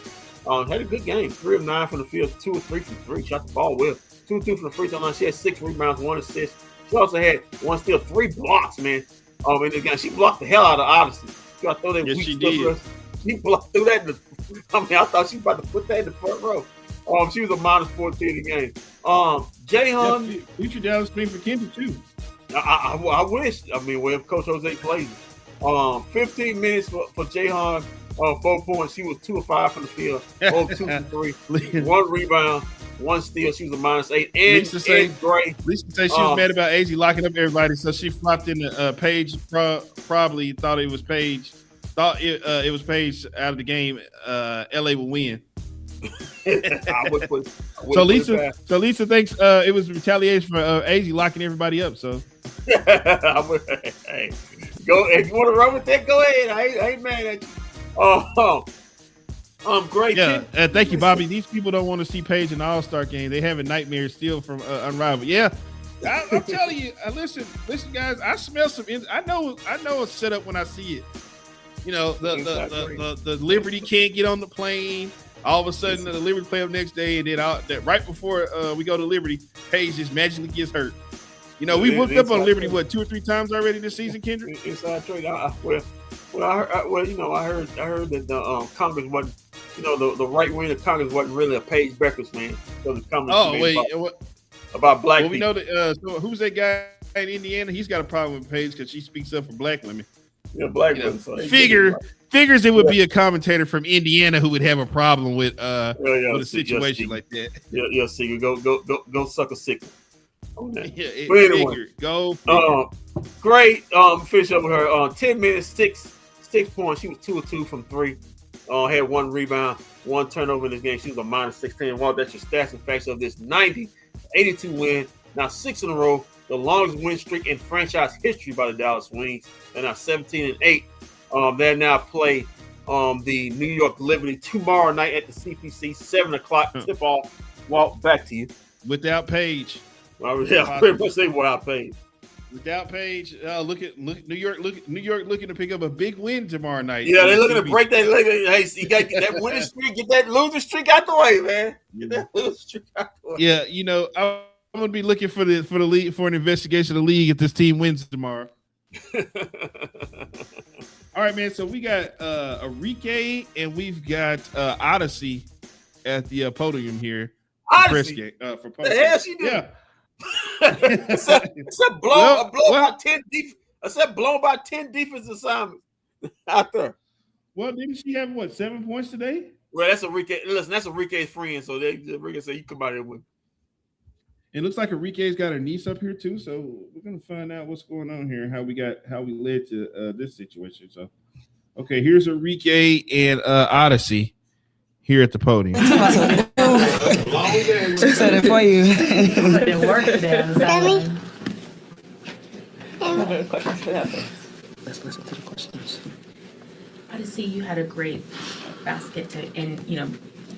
Speaker 2: Had a good game. 3 of 9 from the field, 2 of 3 from 3. Shot the ball well. 2 of 2 from the free throw line. She had 6 rebounds, 1 assist. She also had 1 steal, 3 blocks, man. And again, she blocked the hell out of Odyssey. She got to throw that weak
Speaker 1: she
Speaker 2: stuff.
Speaker 1: did.
Speaker 2: She blocked through that. I thought she was about to put that in the front row. She was a -14 in the game. Jahan.
Speaker 1: Future Dallas Green for Kendrick too.
Speaker 2: I wish. Well, Coach Jose plays it. 15 minutes for Jahan. 4 points. She was 2 of 5 from the field. 2 from 3. 1 rebound. 1 steal. She was a -8. And
Speaker 1: Lisa say
Speaker 2: Gray.
Speaker 1: Lisa say she was mad about AZ locking up everybody, so she flopped in the Paige. Probably thought it was Paige. Thought it was Paige out of the game. LA would win. So Lisa thinks it was retaliation for AZ locking everybody up. So
Speaker 2: hey, go if you want to run with that, go ahead. I ain't mad at you. Great.
Speaker 1: Yeah, thank you, Bobby. These people don't want to see Paige in the All-Star game. They having nightmares still from Unrivaled. Yeah, I'm telling you. Listen, guys. I smell some. I know a setup when I see it. You know, the Liberty can't get on the plane. All of a sudden, the Liberty play up next day, and then right before we go to Liberty, Paige just magically gets hurt. You know, we whooped up on Liberty 2 or 3 times already this season, Kendrick.
Speaker 2: Inside trade. I heard that the Congress wasn't, the right wing of Congress wasn't really a Paige breakfast man. So the about black people.
Speaker 1: We know that. So who's that guy in Indiana? He's got a problem with Paige because she speaks up for black women.
Speaker 2: Yeah, black women. So
Speaker 1: figures it would be a commentator from Indiana who would have a problem with with a situation like that.
Speaker 2: Yeah, Seeger, go suck a sickle. Okay.
Speaker 1: Yeah,
Speaker 2: but anyway,
Speaker 1: go.
Speaker 2: Great. Finish up with her. 10 minutes, 6 points. She was 2 of 2 from 3. Had 1 rebound, 1 turnover in this game. She was a -16. Well, that's your stats and facts of this 90-82 win. Now 6 in a row, the longest win streak in franchise history by the Dallas Wings. They're now 17-8. They now play the New York Liberty tomorrow night at the CPC, 7 o'clock tip off. Walt, back to you.
Speaker 1: Without Paige.
Speaker 2: I mean, yeah, pretty much they were outpaid.
Speaker 1: Without Page, look New York looking to pick up a big win tomorrow night.
Speaker 2: Yeah, they're looking to break that. Hey, you got to get that winning streak, get that losing streak out the way, man. Get that losing streak out the way.
Speaker 1: Yeah, I'm gonna be looking for the league for an investigation of the league if this team wins tomorrow. All right, man. So we got Enrique and we've got Odyssey at the podium here.
Speaker 2: Odyssey,
Speaker 1: for
Speaker 2: the hell she did?
Speaker 1: Yeah.
Speaker 2: Except blown by 10 defense assignments out there.
Speaker 1: Well, didn't she have 7 points today?
Speaker 2: Well, that's Enrique. Listen, that's Enrique's friend. So Enrique said you come out here with.
Speaker 1: It looks like Enrique's got her niece up here too. So we're gonna find out what's going on here, how we led to this situation. So, okay, here's Enrique and Odyssey here at the podium.
Speaker 4: She said it for you.
Speaker 5: Put in work then.
Speaker 4: Let's listen to the questions.
Speaker 5: Odyssey, you had a great basket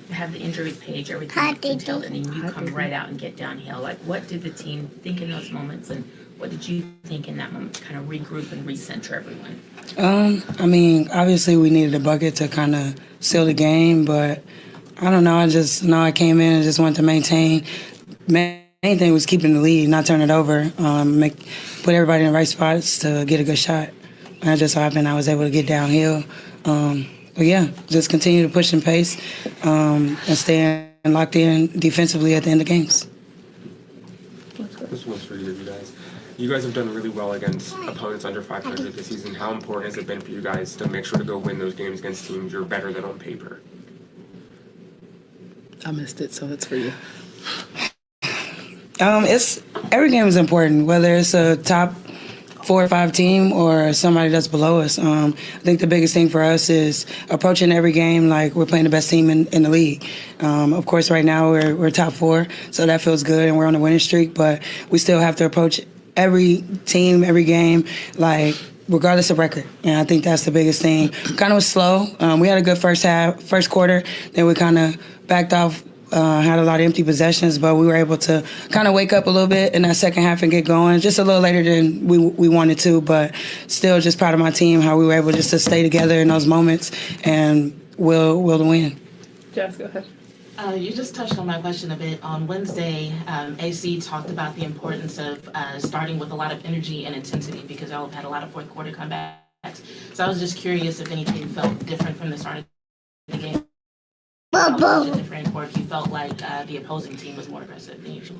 Speaker 5: have the injuries page, everything detailed, and then you come right out and get downhill. Like, what did the team think in those moments, and what did you think in that moment to kind of regroup and recenter everyone?
Speaker 4: I mean, obviously we needed a bucket to kind of seal the game, but I don't know. I just know I came in and just wanted to maintain. Main thing was keeping the lead, not turn it over, put everybody in the right spots to get a good shot. And it just so happened I was able to get downhill. But yeah, just continue to push and pace and stay locked in defensively at the end of games.
Speaker 6: This one's for you guys. You guys have done really well against opponents under 500 this season. How important has it been for you guys to make sure to go win those games against teams you're better than on paper?
Speaker 7: I missed it, so it's for you.
Speaker 4: It's every game is important, whether it's a top 4 or 5 team or somebody that's below us. I think the biggest thing for us is approaching every game like we're playing the best team in the league. Of course, right now we're top 4, so that feels good, and we're on a winning streak. But we still have to approach every team, every game, like regardless of record. And I think that's the biggest thing. Kind of was slow. We had a good first quarter. Then we kind of backed off. Had a lot of empty possessions, but we were able to kind of wake up a little bit in that second half and get going. Just a little later than we wanted to, but still just proud of my team, how we were able just to stay together in those moments and will win.
Speaker 7: Jess, go ahead.
Speaker 5: You just touched on my question a bit. On Wednesday, AC talked about the importance of starting with a lot of energy and intensity because y'all have had a lot of fourth quarter comebacks. So I was just curious if anything felt different from the start of the game. Different, or if you felt like the opposing team was more aggressive than usual.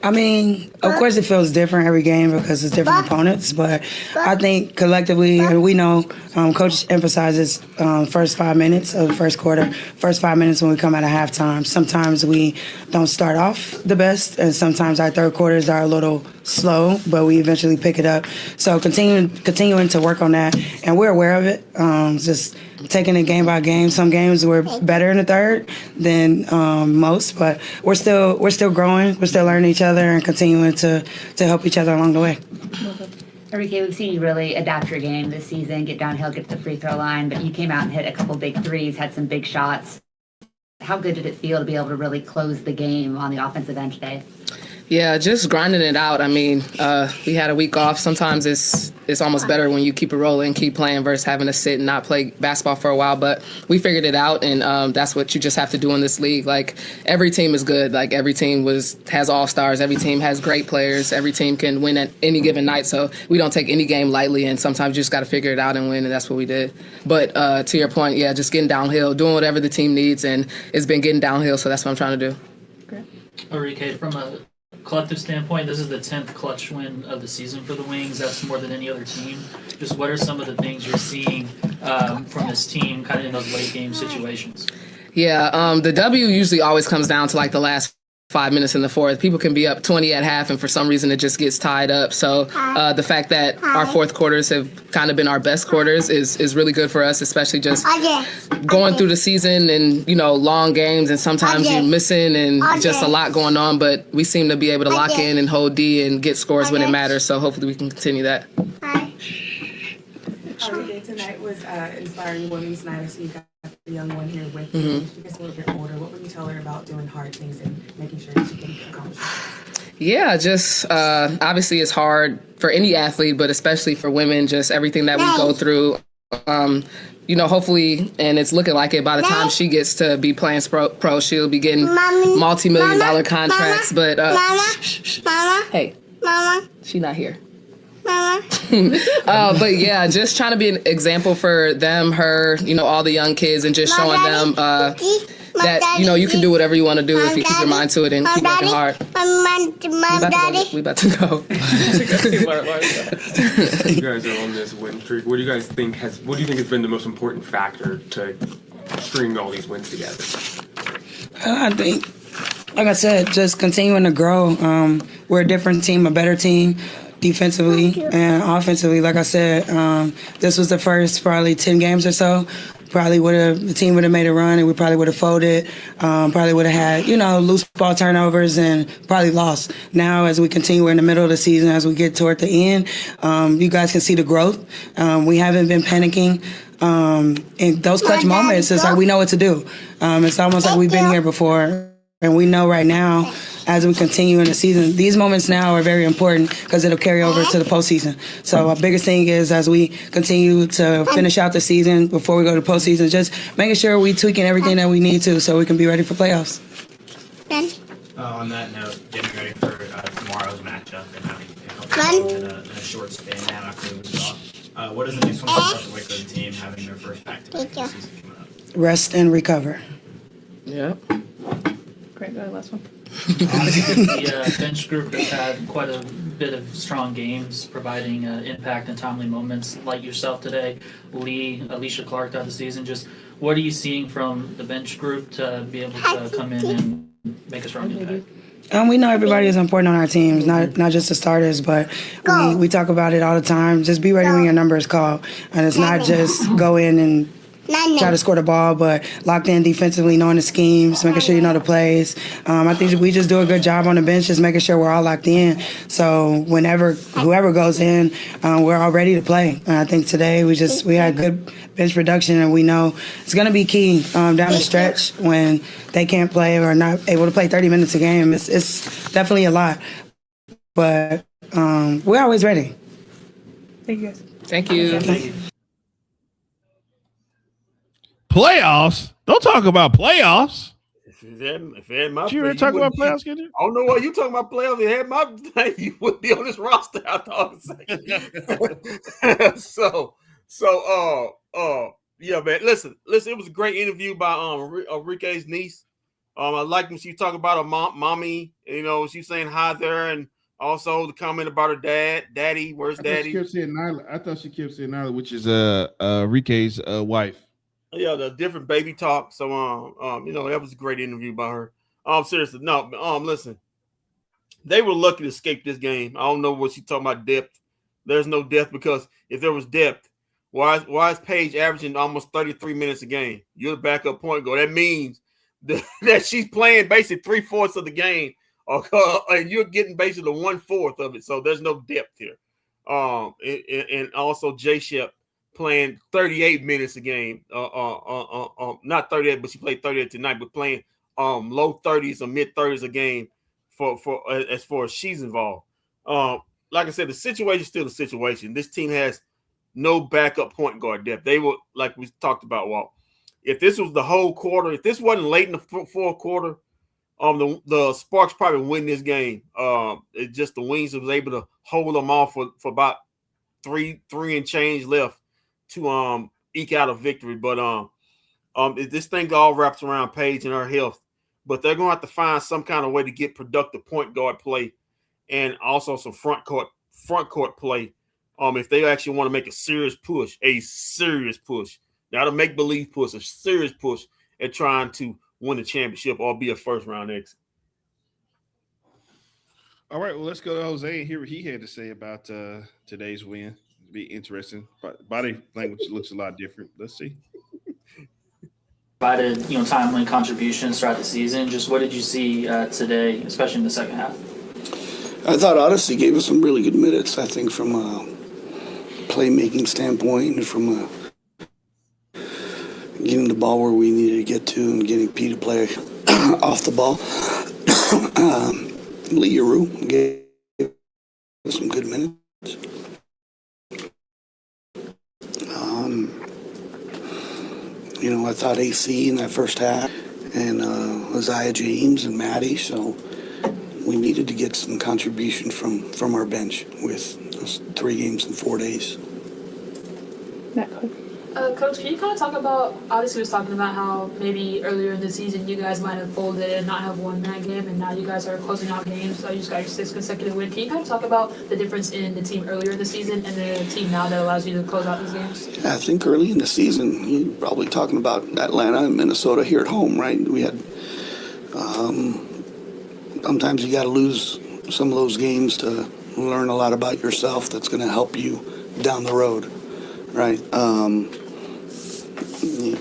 Speaker 4: I mean, of course it feels different every game because it's different opponents, but I think collectively, and we know Coach emphasizes first 5 minutes of the first quarter, first 5 minutes when we come out of halftime. Sometimes we don't start off the best, and sometimes our third quarters are a little slow, but we eventually pick it up. So continuing to work on that, and we're aware of it, just taking it game by game. Some games we're better in the third than most, but we're still growing. We're still learning each other and continuing to help each other along the way.
Speaker 8: Enrique, we've seen you really adapt your game this season, get downhill, get to the free throw line, but you came out and hit a couple big threes, had some big shots. How good did it feel to be able to really close the game on the offensive end today?
Speaker 7: Yeah, just grinding it out. I mean, we had a week off. Sometimes it's almost better when you keep it rolling, keep playing versus having to sit and not play basketball for a while. But we figured it out, and that's what you just have to do in this league. Like, every team is good. Like, every team has all-stars. Every team has great players. Every team can win at any given night. So we don't take any game lightly, and sometimes you just got to figure it out and win, and that's what we did. But to your point, yeah, just getting downhill, doing whatever the team needs, and it's been getting downhill, so that's what I'm trying to do.
Speaker 8: Great.
Speaker 9: Enrique, from a collective standpoint, this is the 10th clutch win of the season for the Wings. That's more than any other team. Just what are some of the things you're seeing from this team kind of in those late game situations?
Speaker 7: Yeah, the W usually always comes down to like the last 5 minutes in the fourth. People can be up 20 at half, and for some reason it just gets tied up. So the fact that our fourth quarters have kind of been our best quarters is really good for us, especially just going through the season and, long games, and sometimes you're missing and just a lot going on. But we seem to be able to lock in and hold D and get scores when it matters. So hopefully we can continue that.
Speaker 10: Tonight was Inspiring Women's Night. So you got the young one here with you. She gets a little bit older. What would you tell her about doing hard things and making sure that she can accomplish it?
Speaker 7: Yeah, just obviously it's hard for any athlete, but especially for women, just everything that we go through. Hopefully, and it's looking like it, by the time she gets to be playing pro, she'll be getting multi-million-dollar contracts. But hey, she's not here. But yeah, just trying to be an example for them, her, all the young kids, and just showing them that you can do whatever you want to do if you keep your mind to it and keep working hard. We about to go.
Speaker 6: You guys are on this win streak. What do you think has been the most important factor to string all these wins together?
Speaker 4: I think, like I said, just continuing to grow. We're a different team, a better team. Defensively and offensively, like I said, this was the first probably 10 games or so. Probably the team would have made a run and we probably would have folded. Probably would have had, loose ball turnovers and probably lost. Now, as we continue, we're in the middle of the season, as we get toward the end, you guys can see the growth. We haven't been panicking. In those clutch moments, it's like we know what to do. It's almost like we've been here before. And we know right now, as we continue in the season, these moments now are very important because it'll carry over to the postseason. So our biggest thing is, as we continue to finish out the season before we go to postseason, just making sure we tweaking everything that we need to so we can be ready for playoffs.
Speaker 11: On that note, getting ready for tomorrow's matchup and having a couple in a short span now after the week off, what does the next one look like for the team having their first back-to-back season coming up?
Speaker 4: Rest and recover.
Speaker 7: Yeah. Great, last one.
Speaker 9: The bench group has had quite a bit of strong games, providing impact and timely moments like yourself today. Alicia Clark out of the season. Just what are you seeing from the bench group to be able to come in and make a strong impact?
Speaker 4: We know everybody is important on our teams, not just the starters, but we talk about it all the time. Just be ready when your number is called. And it's not just go in and try to score the ball, but locked in defensively, knowing the schemes, making sure you know the plays. I think we just do a good job on the bench, just making sure we're all locked in. So whoever goes in, we're all ready to play. I think today we had good bench production, and we know it's going to be key down the stretch when they can't play or not able to play 30 minutes a game. It's definitely a lot, but we're always ready. Thank you, guys.
Speaker 7: Thank you.
Speaker 9: Thank you.
Speaker 1: Playoffs? Don't talk about playoffs.
Speaker 2: If it had my
Speaker 1: Did you ever talk about playoffs, Kendrick?
Speaker 2: I don't know why you talking about playoffs. If it had my thing, you wouldn't be on this roster. I thought. Yeah, man. Listen. It was a great interview by Enrique's niece. I liked when she talked about her mommy. She was saying hi there, and also the comment about her daddy. Where's daddy?
Speaker 1: I thought she kept saying Nyla, which is Enrique's wife.
Speaker 2: Yeah, the different baby talk. So, that was a great interview by her. Seriously, no. Listen, they were lucky to escape this game. I don't know what she's talking about depth. There's no depth because if there was depth, why is Paige averaging almost 33 minutes a game? You're the backup point guard. That means that she's playing basically 3/4 of the game, and you're getting basically 1/4 of it. So there's no depth here. And also J Shep playing 38 minutes a game. Not 38, but she played 38 tonight, but playing low 30s or mid 30s a game for as far as she's involved. Like I said, the situation is still the situation. This team has no backup point guard depth. They were, like we talked about, Walt. If this was the whole quarter, if this wasn't late in the fourth quarter, the Sparks probably win this game. It's just the Wings was able to hold them off for about three and change left to eke out a victory. But this thing all wraps around Paige and her health. But they're going to have to find some kind of way to get productive point guard play and also some front court play if they actually want to make a serious push. Not a make-believe push, a serious push at trying to win the championship or be a first-round exit.
Speaker 1: All right, well, let's go to Jose and hear what he had to say about today's win. It'll be interesting. Body language looks a lot different. Let's see.
Speaker 9: Provided, timely contributions throughout the season. Just what did you see today, especially in the second half?
Speaker 12: I thought Odyssey gave us some really good minutes, I think, from a playmaking standpoint and from a getting the ball where we needed to get to and getting P to play off the ball. Lee Yaru gave us some good minutes. I thought AC in that first half and Isaiah James and Maddie, so we needed to get some contribution from our bench with those 3 games in 4 days.
Speaker 13: Coach, can you kind of talk about, obviously we was talking about how maybe earlier in the season you guys might have folded and not have won that game, and now you guys are closing out games, so you just got your 6th consecutive win. Can you kind of talk about the difference in the team earlier in the season and the team now that allows you to close out these games?
Speaker 12: Yeah, I think early in the season, you're probably talking about Atlanta and Minnesota here at home, right? We had, sometimes you got to lose some of those games to learn a lot about yourself that's going to help you down the road, right?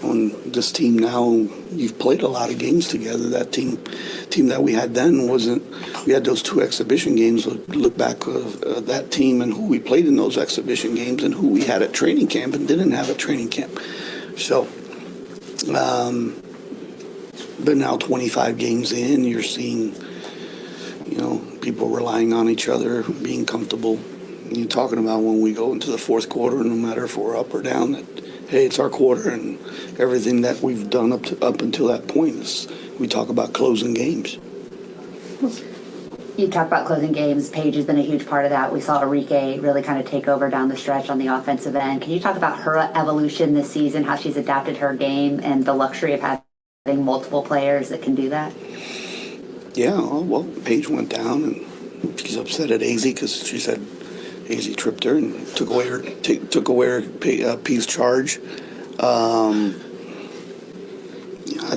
Speaker 12: On this team now, you've played a lot of games together. That team that we had then wasn't. We had those 2 exhibition games. Look back that team and who we played in those exhibition games and who we had at training camp and didn't have at training camp. So, but now 25 games in, you're seeing, people relying on each other, being comfortable. And you're talking about when we go into the 4th quarter, no matter if we're up or down, that hey, it's our quarter, and everything that we've done up until that point is we talk about closing games.
Speaker 8: You talk about closing games. Paige has been a huge part of that. We saw Enrique really kind of take over down the stretch on the offensive end. Can you talk about her evolution this season, how she's adapted her game, and the luxury of having multiple players that can do that?
Speaker 12: Yeah, well, Paige went down, and she's upset at AZ because she said AZ tripped her and took away her P's charge. I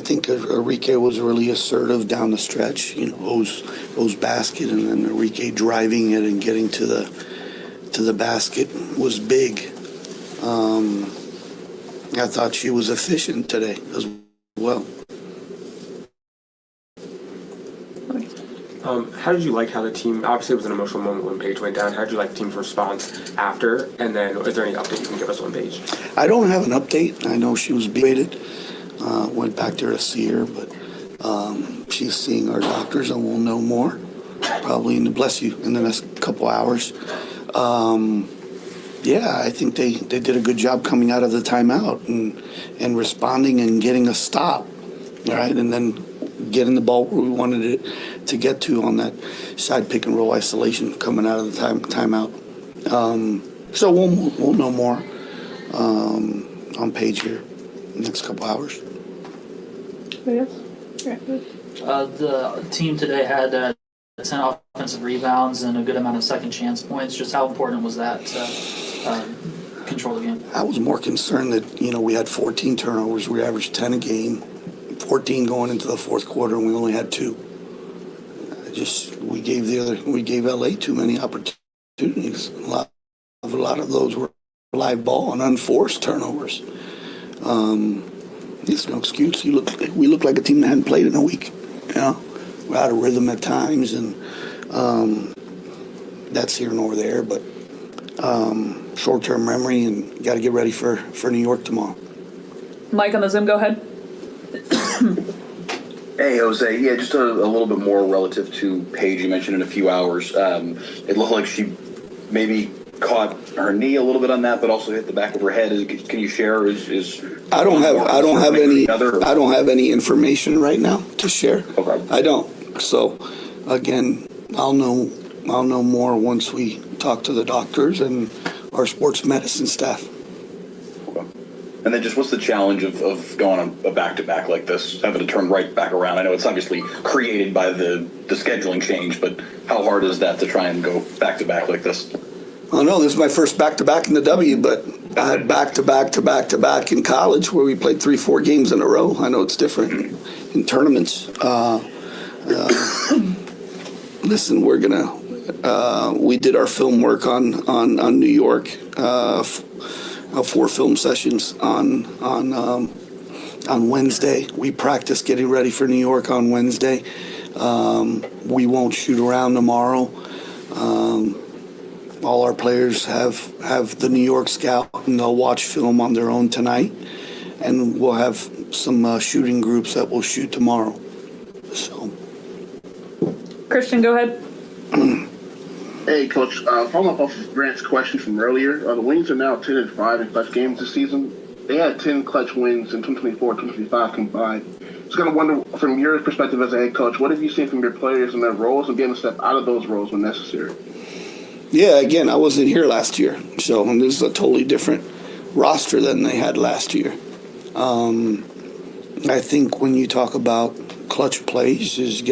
Speaker 12: think Enrique was really assertive down the stretch. O's basket, and then Enrique driving it and getting to the basket was big. I thought she was efficient today as well.
Speaker 6: How did you like how the team, obviously it was an emotional moment when Paige went down, how did you like the team's response after? And then is there any update you can give us on Paige?
Speaker 12: I don't have an update. I know she was baited. Went back there to see her, but she's seeing our doctors and we'll know more probably in the next couple hours. Yeah, I think they did a good job coming out of the timeout and responding and getting a stop, right? And then getting the ball where we wanted it to get to on that side pick and roll isolation coming out of the timeout. So we'll know more on Paige here in the next couple hours.
Speaker 9: The team today had 10 offensive rebounds and a good amount of second chance points. Just how important was that to control the game?
Speaker 12: I was more concerned that, we had 14 turnovers. We averaged 10 a game, 14 going into the 4th quarter, and we only had 2. We gave LA too many opportunities. A lot of those were live ball and unforced turnovers. It's no excuse. We look like a team that hadn't played in a week. We're out of rhythm at times, and that's here nor there. But short-term memory, and got to get ready for New York tomorrow.
Speaker 13: Mike on the Zoom, go ahead.
Speaker 14: Hey, Jose. Yeah, just a little bit more relative to Paige. You mentioned in a few hours. It looked like she maybe caught her knee a little bit on that, but also hit the back of her head. Can you share?
Speaker 12: I don't have any information right now to share.
Speaker 14: Okay.
Speaker 12: I don't. So, again, I'll know more once we talk to the doctors and our sports medicine staff.
Speaker 14: And then just what's the challenge of going on a back-to-back like this, having to turn right back around? I know it's obviously created by the scheduling change, but how hard is that to try and go back-to-back like this?
Speaker 12: I don't know. This is my first back-to-back in the W, but I had back-to-back in college where we played 3-4 games in a row. I know it's different in tournaments. Listen, we did our film work on New York. 4 film sessions on Wednesday. We practiced getting ready for New York on Wednesday. We won't shoot around tomorrow. All our players have the New York scout, and they'll watch film on their own tonight. and we'll have some shooting groups that will shoot tomorrow. So,
Speaker 13: Christian, go ahead.
Speaker 15: Hey, Coach. Following up off of Grant's question from earlier, the Wings are now 10-5 in clutch games this season. They had 10 clutch wins in 2024, 2025 combined. Just kind of wonder, from your perspective as a head coach, what have you seen from your players and their roles and getting a step out of those roles when necessary?
Speaker 12: yeah, again, I wasn't here last year, so this is a totally different roster than they had last year. I think when you talk about clutch plays, is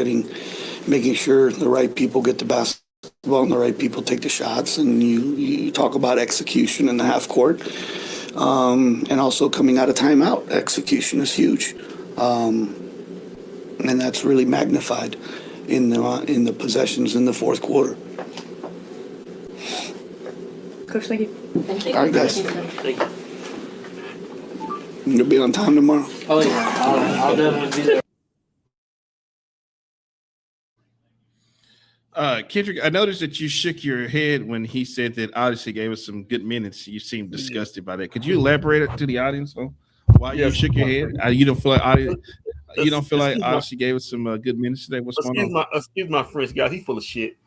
Speaker 12: making sure the right people get the basketball and the right people take the shots, and you talk about execution in the half court, and also coming out of timeout. Execution is huge, and that's really magnified in the possessions in the fourth quarter.
Speaker 13: Coach, thank you.
Speaker 5: Thank you.
Speaker 12: All right, guys.
Speaker 9: Thank you.
Speaker 12: You'll be on time tomorrow.
Speaker 9: Oh yeah, I'll definitely be there.
Speaker 1: Kendrick, I noticed that you shook your head when he said that Odyssey gave us some good minutes. You seemed disgusted by that. Could you elaborate it to the audience on why you shook your head? You don't feel like Odyssey gave us some good minutes today. What's going on?
Speaker 2: Excuse my French, guys. He's full of shit.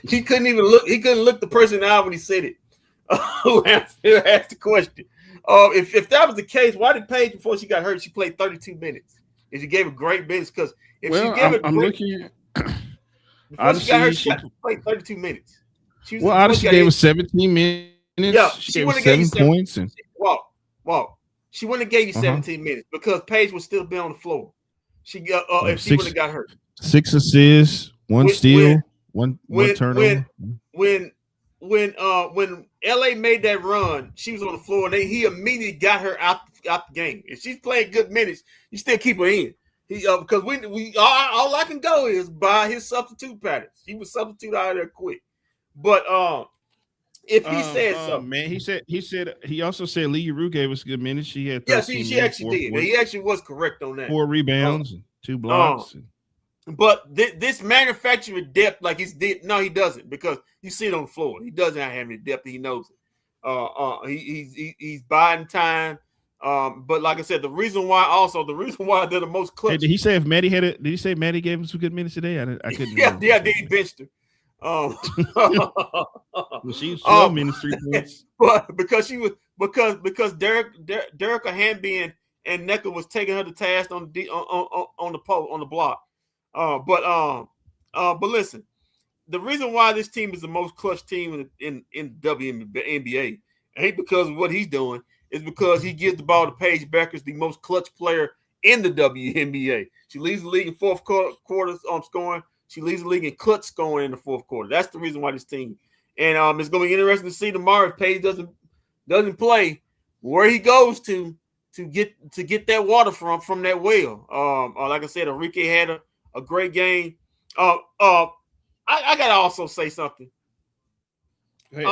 Speaker 2: He couldn't even look. He couldn't look the person in the eye when he said it. Who asked the question? If that was the case, why did Paige, before she got hurt, she played 32 minutes? And she gave a great minutes because if she gave it,
Speaker 1: I'm looking at.
Speaker 2: Before
Speaker 1: Odyssey,
Speaker 2: she got hurt, she played 32 minutes.
Speaker 1: Odyssey gave us 17 minutes.
Speaker 2: Yeah,
Speaker 1: she gave us 7 points. And
Speaker 2: Wow. She wouldn't have gave you 17 minutes because Paige would still be on the floor. She got if she would have got hurt.
Speaker 1: 6 assists, 1 steal, one turnover.
Speaker 2: When LA made that run, she was on the floor, and he immediately got her out the game. If she's playing good minutes, you still keep her in. Because we all I can go is by his substitute patterns. He was substitute out of there quick. But if he said something,
Speaker 1: man, he also said Lee Rue gave us good minutes. She had
Speaker 2: she actually did. He actually was correct on that.
Speaker 1: 4 rebounds and 2 blocks.
Speaker 2: But this manufacturing depth, like he doesn't, because you see it on the floor. He doesn't have any depth. He knows it. He's biding time. But like I said, the reason why they're the most clutch.
Speaker 1: Hey, did he say if Maddie did he say Maddie gave him some good minutes today? I couldn't.
Speaker 2: Yeah, he benched her.
Speaker 1: Well, she was 12 minutes, 3 points.
Speaker 2: But because Derek Hamby and Necker was taking her to task on the block. But listen, the reason why this team is the most clutch team in WNBA ain't because of what he's doing. It's because he gives the ball to Paige Beckers, the most clutch player in the WNBA. She leads the league in fourth quarter scoring. She leads the league in clutch scoring in the fourth quarter. That's the reason why this team. And it's going to be interesting to see tomorrow if Paige doesn't play, where he goes to get that water from that well. Like I said, Enrique had a great game. I gotta also say something.
Speaker 1: Hey.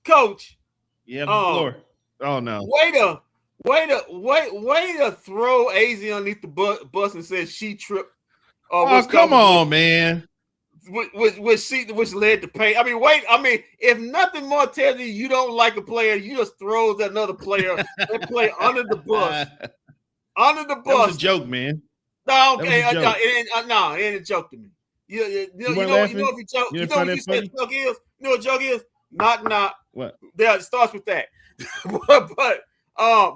Speaker 2: Coach.
Speaker 1: Yeah, the floor. Oh no!
Speaker 2: Way to throw AZ underneath the bus and said she tripped.
Speaker 1: Come on, man.
Speaker 2: Which led to pain. I mean, if nothing more tells you don't like a player, you just throws another player and play under the bus. Under the bus.
Speaker 1: That was a joke, man.
Speaker 2: No, okay, it ain't a joke to me. You know what you joke. You know what you said joke is. You know what joke is? Not.
Speaker 1: What?
Speaker 2: Yeah, it starts with that. but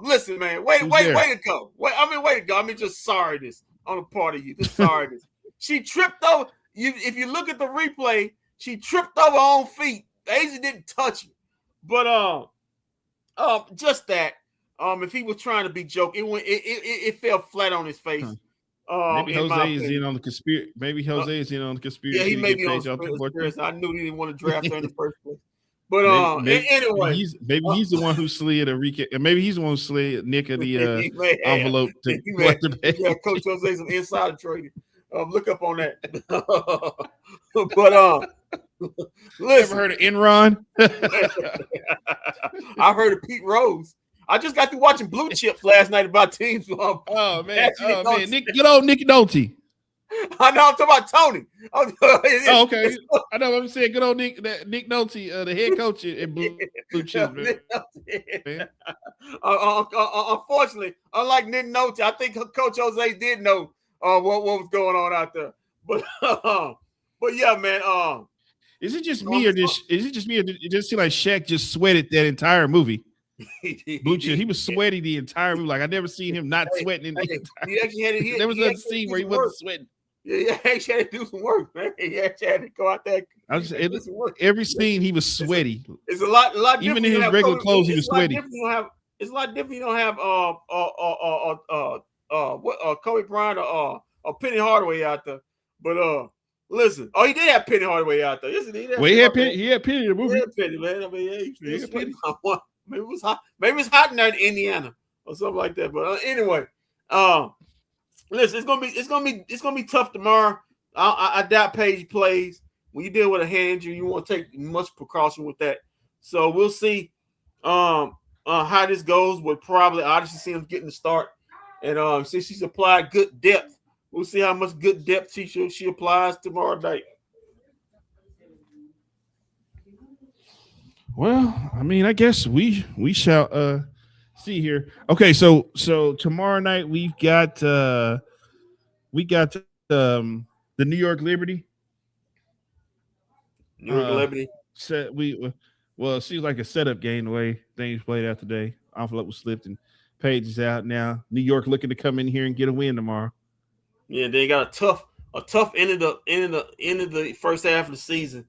Speaker 2: listen, man. Way to go. Way to go. I mean, just sorriness on the part of you. Just sorriness. She tripped over. If you look at the replay, she tripped over her own feet. Daisy didn't touch her. But just that. If he was trying to be joking, it fell flat on his face.
Speaker 1: Maybe Jose is in on the conspiracy. Maybe Jose is in on the conspiracy.
Speaker 2: Yeah, he may be on the conspiracy. I knew he didn't want to draft her in the first place. But anyway,
Speaker 1: maybe he's the one who slid Enrique, and maybe he's the one who slid Nick of the envelope to
Speaker 2: yeah, Coach Jose some insider trading. Look up on that. But listen,
Speaker 1: ever heard of Enron?
Speaker 2: I heard of Pete Rose. I just got through watching Blue Chips last night about teams.
Speaker 1: Oh man, Nick, good old Nick Nolte.
Speaker 2: I know I'm talking about Tony.
Speaker 1: Oh, okay. I know I'm saying good old Nick Nolte, the head coach in Blue Chips, man.
Speaker 2: Unfortunately, unlike Nick Nolte, I think Coach Jose did know what was going on out there. But yeah, man.
Speaker 1: Is it just me or it just seemed like Shaq just sweated that entire movie? Blue Chips. He was sweating the entire movie. Like I never seen him not sweating in the entire.
Speaker 2: He actually had to,
Speaker 1: there was a scene where he wasn't sweating.
Speaker 2: Yeah, he actually had to do some work, man. He actually had to go out there.
Speaker 1: Every scene he was sweaty.
Speaker 2: It's a lot different.
Speaker 1: Even in his regular clothes, he was sweaty.
Speaker 2: It's a lot different. You don't have Kobe Bryant or Penny Hardaway out there. But listen, he did have Penny Hardaway out there. Yes, he did.
Speaker 1: Well, he had Penny in the movie.
Speaker 2: He had Penny, man. I mean, he had Penny. Maybe it was hot. Maybe it's hot in there in Indiana or something like that. But anyway, listen, it's gonna be tough tomorrow. I doubt Paige plays. When you deal with a hand injury, you want to take much precaution with that. So we'll see how this goes. We'll probably obviously see him getting the start, and since she's applied good depth, we'll see how much good depth she applies tomorrow night.
Speaker 1: Well, I mean, I guess we shall see here. Okay, so tomorrow night we've got the New York Liberty.
Speaker 2: New York Liberty.
Speaker 1: It seems like a setup game the way things played out today. Envelope was slipped and Page is out now. New York looking to come in here and get a win tomorrow.
Speaker 2: Yeah, they got a tough end of the first half of the season.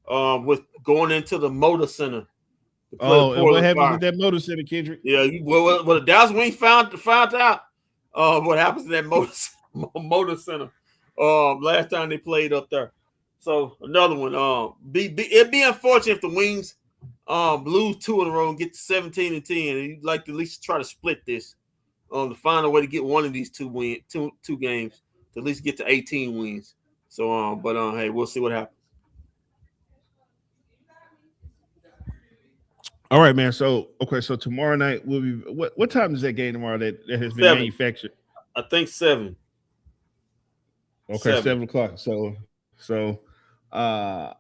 Speaker 2: With going into the Motor Center.
Speaker 1: And what happens at that Motor Center, Kendrick?
Speaker 2: Yeah, well, the Dallas Wings found out what happens in that Motor Center. Last time they played up there. So another one. It'd be unfortunate if the Wings lose 2 in a row and get to 17-10. And you'd like to at least try to split this. To find a way to get one of these two games to at least get to 18 wins. So hey, we'll see what happens.
Speaker 1: All right, man. So tomorrow night will be what time is that game tomorrow that has been
Speaker 2: 7.
Speaker 1: manufactured?
Speaker 2: I think 7.
Speaker 1: Okay, 7 o'clock. So
Speaker 2: the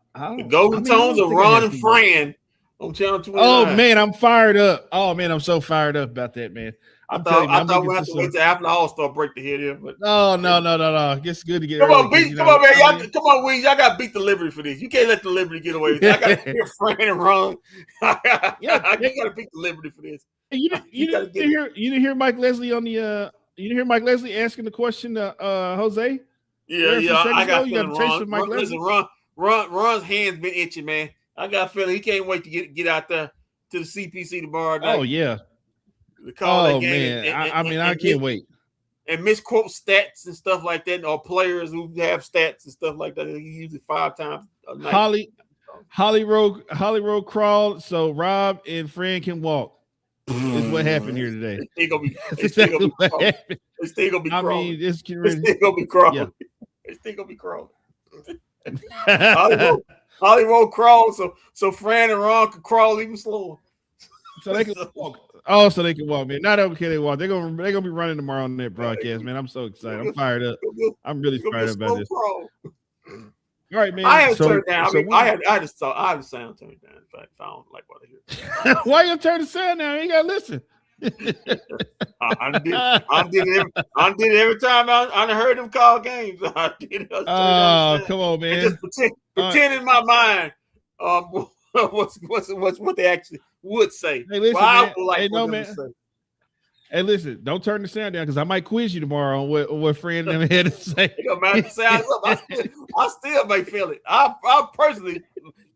Speaker 2: Golden Tones are Ron and Fran on Channel 29.
Speaker 1: Oh man, I'm fired up. Oh man, I'm so fired up about that, man.
Speaker 2: I thought we had to wait till after the All-Star break to hear them. But
Speaker 1: no. It's good to get.
Speaker 2: Come on, man. Come on, Wings. Y'all got to beat the Liberty for this. You can't let the Liberty get away with it. I got to hear Fran and Ron. You got to beat the Liberty for this.
Speaker 1: You didn't hear Mike Leslie on the. You didn't hear Mike Leslie asking the question to Jose.
Speaker 2: Yeah. I got Ron. Ron's hands been itching, man. I got a feeling he can't wait to get out there to the CPC tomorrow night.
Speaker 1: Oh yeah.
Speaker 2: Oh
Speaker 1: man, I can't wait.
Speaker 2: And misquote stats and stuff like that, or players who have stats and stuff like that. He uses 5 times a night.
Speaker 1: Holly Road crawled so Rob and Fran can walk. Is what happened here today.
Speaker 2: It's still gonna be crawling. It's still gonna be crawling. It's still gonna be crawling. Yeah. It's still gonna be crawling. Holly Road crawled so Fran and Ron could crawl even slower.
Speaker 1: So they can walk. Oh, so they can walk, man. Not okay, they walk. They're gonna be running tomorrow on that broadcast, man. I'm so excited. I'm fired up. I'm really fired up about this. All right, man.
Speaker 2: I had to turn it down. I had to sound turned down. In fact, I don't like what I hear.
Speaker 1: Why you turn the sound down? You gotta listen.
Speaker 2: I did it every time I heard them call games. I did.
Speaker 1: Come on, man.
Speaker 2: Just pretend in my mind what's what they actually would say.
Speaker 1: Hey, listen, man. Hey, listen, don't turn the sound down because I might quiz you tomorrow on what Fran and them had to say.
Speaker 2: It don't matter the sound up. I still may feel it. I personally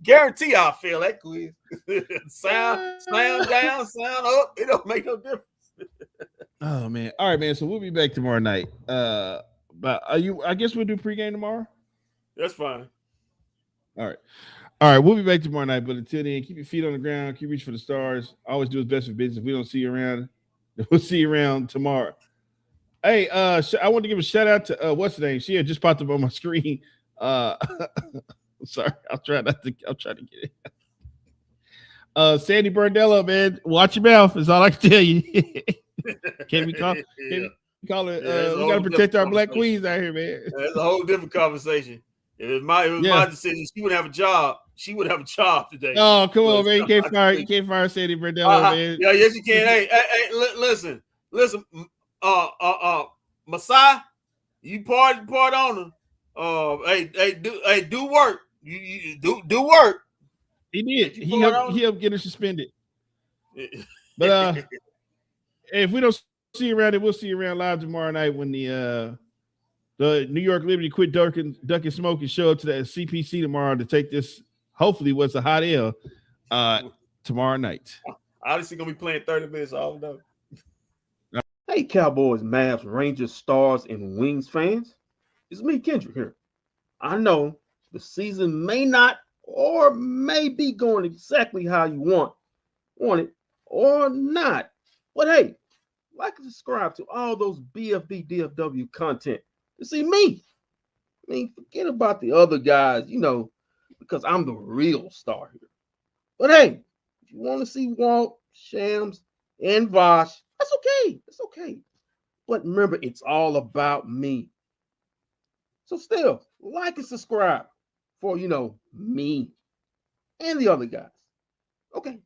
Speaker 2: guarantee I'll feel that quiz. sound down, sound up. It don't make no difference.
Speaker 1: Oh man. All right, man. So we'll be back tomorrow night. But I guess we'll do pregame tomorrow.
Speaker 2: That's fine.
Speaker 1: All right, we'll be back tomorrow night. But until then, keep your feet on the ground, keep reaching for the stars. Always do his best for business. If we don't see you around, we'll see you around tomorrow. Hey, I want to give a shout out to what's the name? She had just popped up on my screen. Sorry, I'll try to get it. Sandy Burdella, man, watch your mouth is all I can tell you. Can't be Call it.
Speaker 2: Yeah, that's a
Speaker 1: We
Speaker 2: whole
Speaker 1: got to protect our
Speaker 2: different
Speaker 1: black
Speaker 2: conversation.
Speaker 1: queens out here, man.
Speaker 2: That's a whole different conversation. If it was my decision, she would have a job. She would have a job today.
Speaker 1: Oh, come on,
Speaker 2: But
Speaker 1: man!
Speaker 2: it's not my decision.
Speaker 1: You can't fire Sandy Bernello, man.
Speaker 2: Yeah, yes, you can. Hey, listen. Masai, you part owner. Do work. You do work.
Speaker 1: He did. He helped get her suspended. But if we don't see you around it, we'll see you around live tomorrow night when the New York Liberty quit ducking smoke and show up to that CPC tomorrow to take this. Hopefully, what's a hot L tomorrow night.
Speaker 2: Obviously, gonna be playing 30 minutes. I don't know.
Speaker 16: Hey, Cowboys, Mavs, Rangers, Stars, and Wings fans. It's me, Kendrick, here. I know the season may not or may be going exactly how you want it or not. But hey, like and subscribe to all those bFb DFW content to see me. I mean, forget about the other guys, because I'm the real star here. But hey, if you want to see Walt, Shams, and Vosh, that's okay. That's okay. But remember, it's all about me. So still, like and subscribe for, me and the other guys. Okay.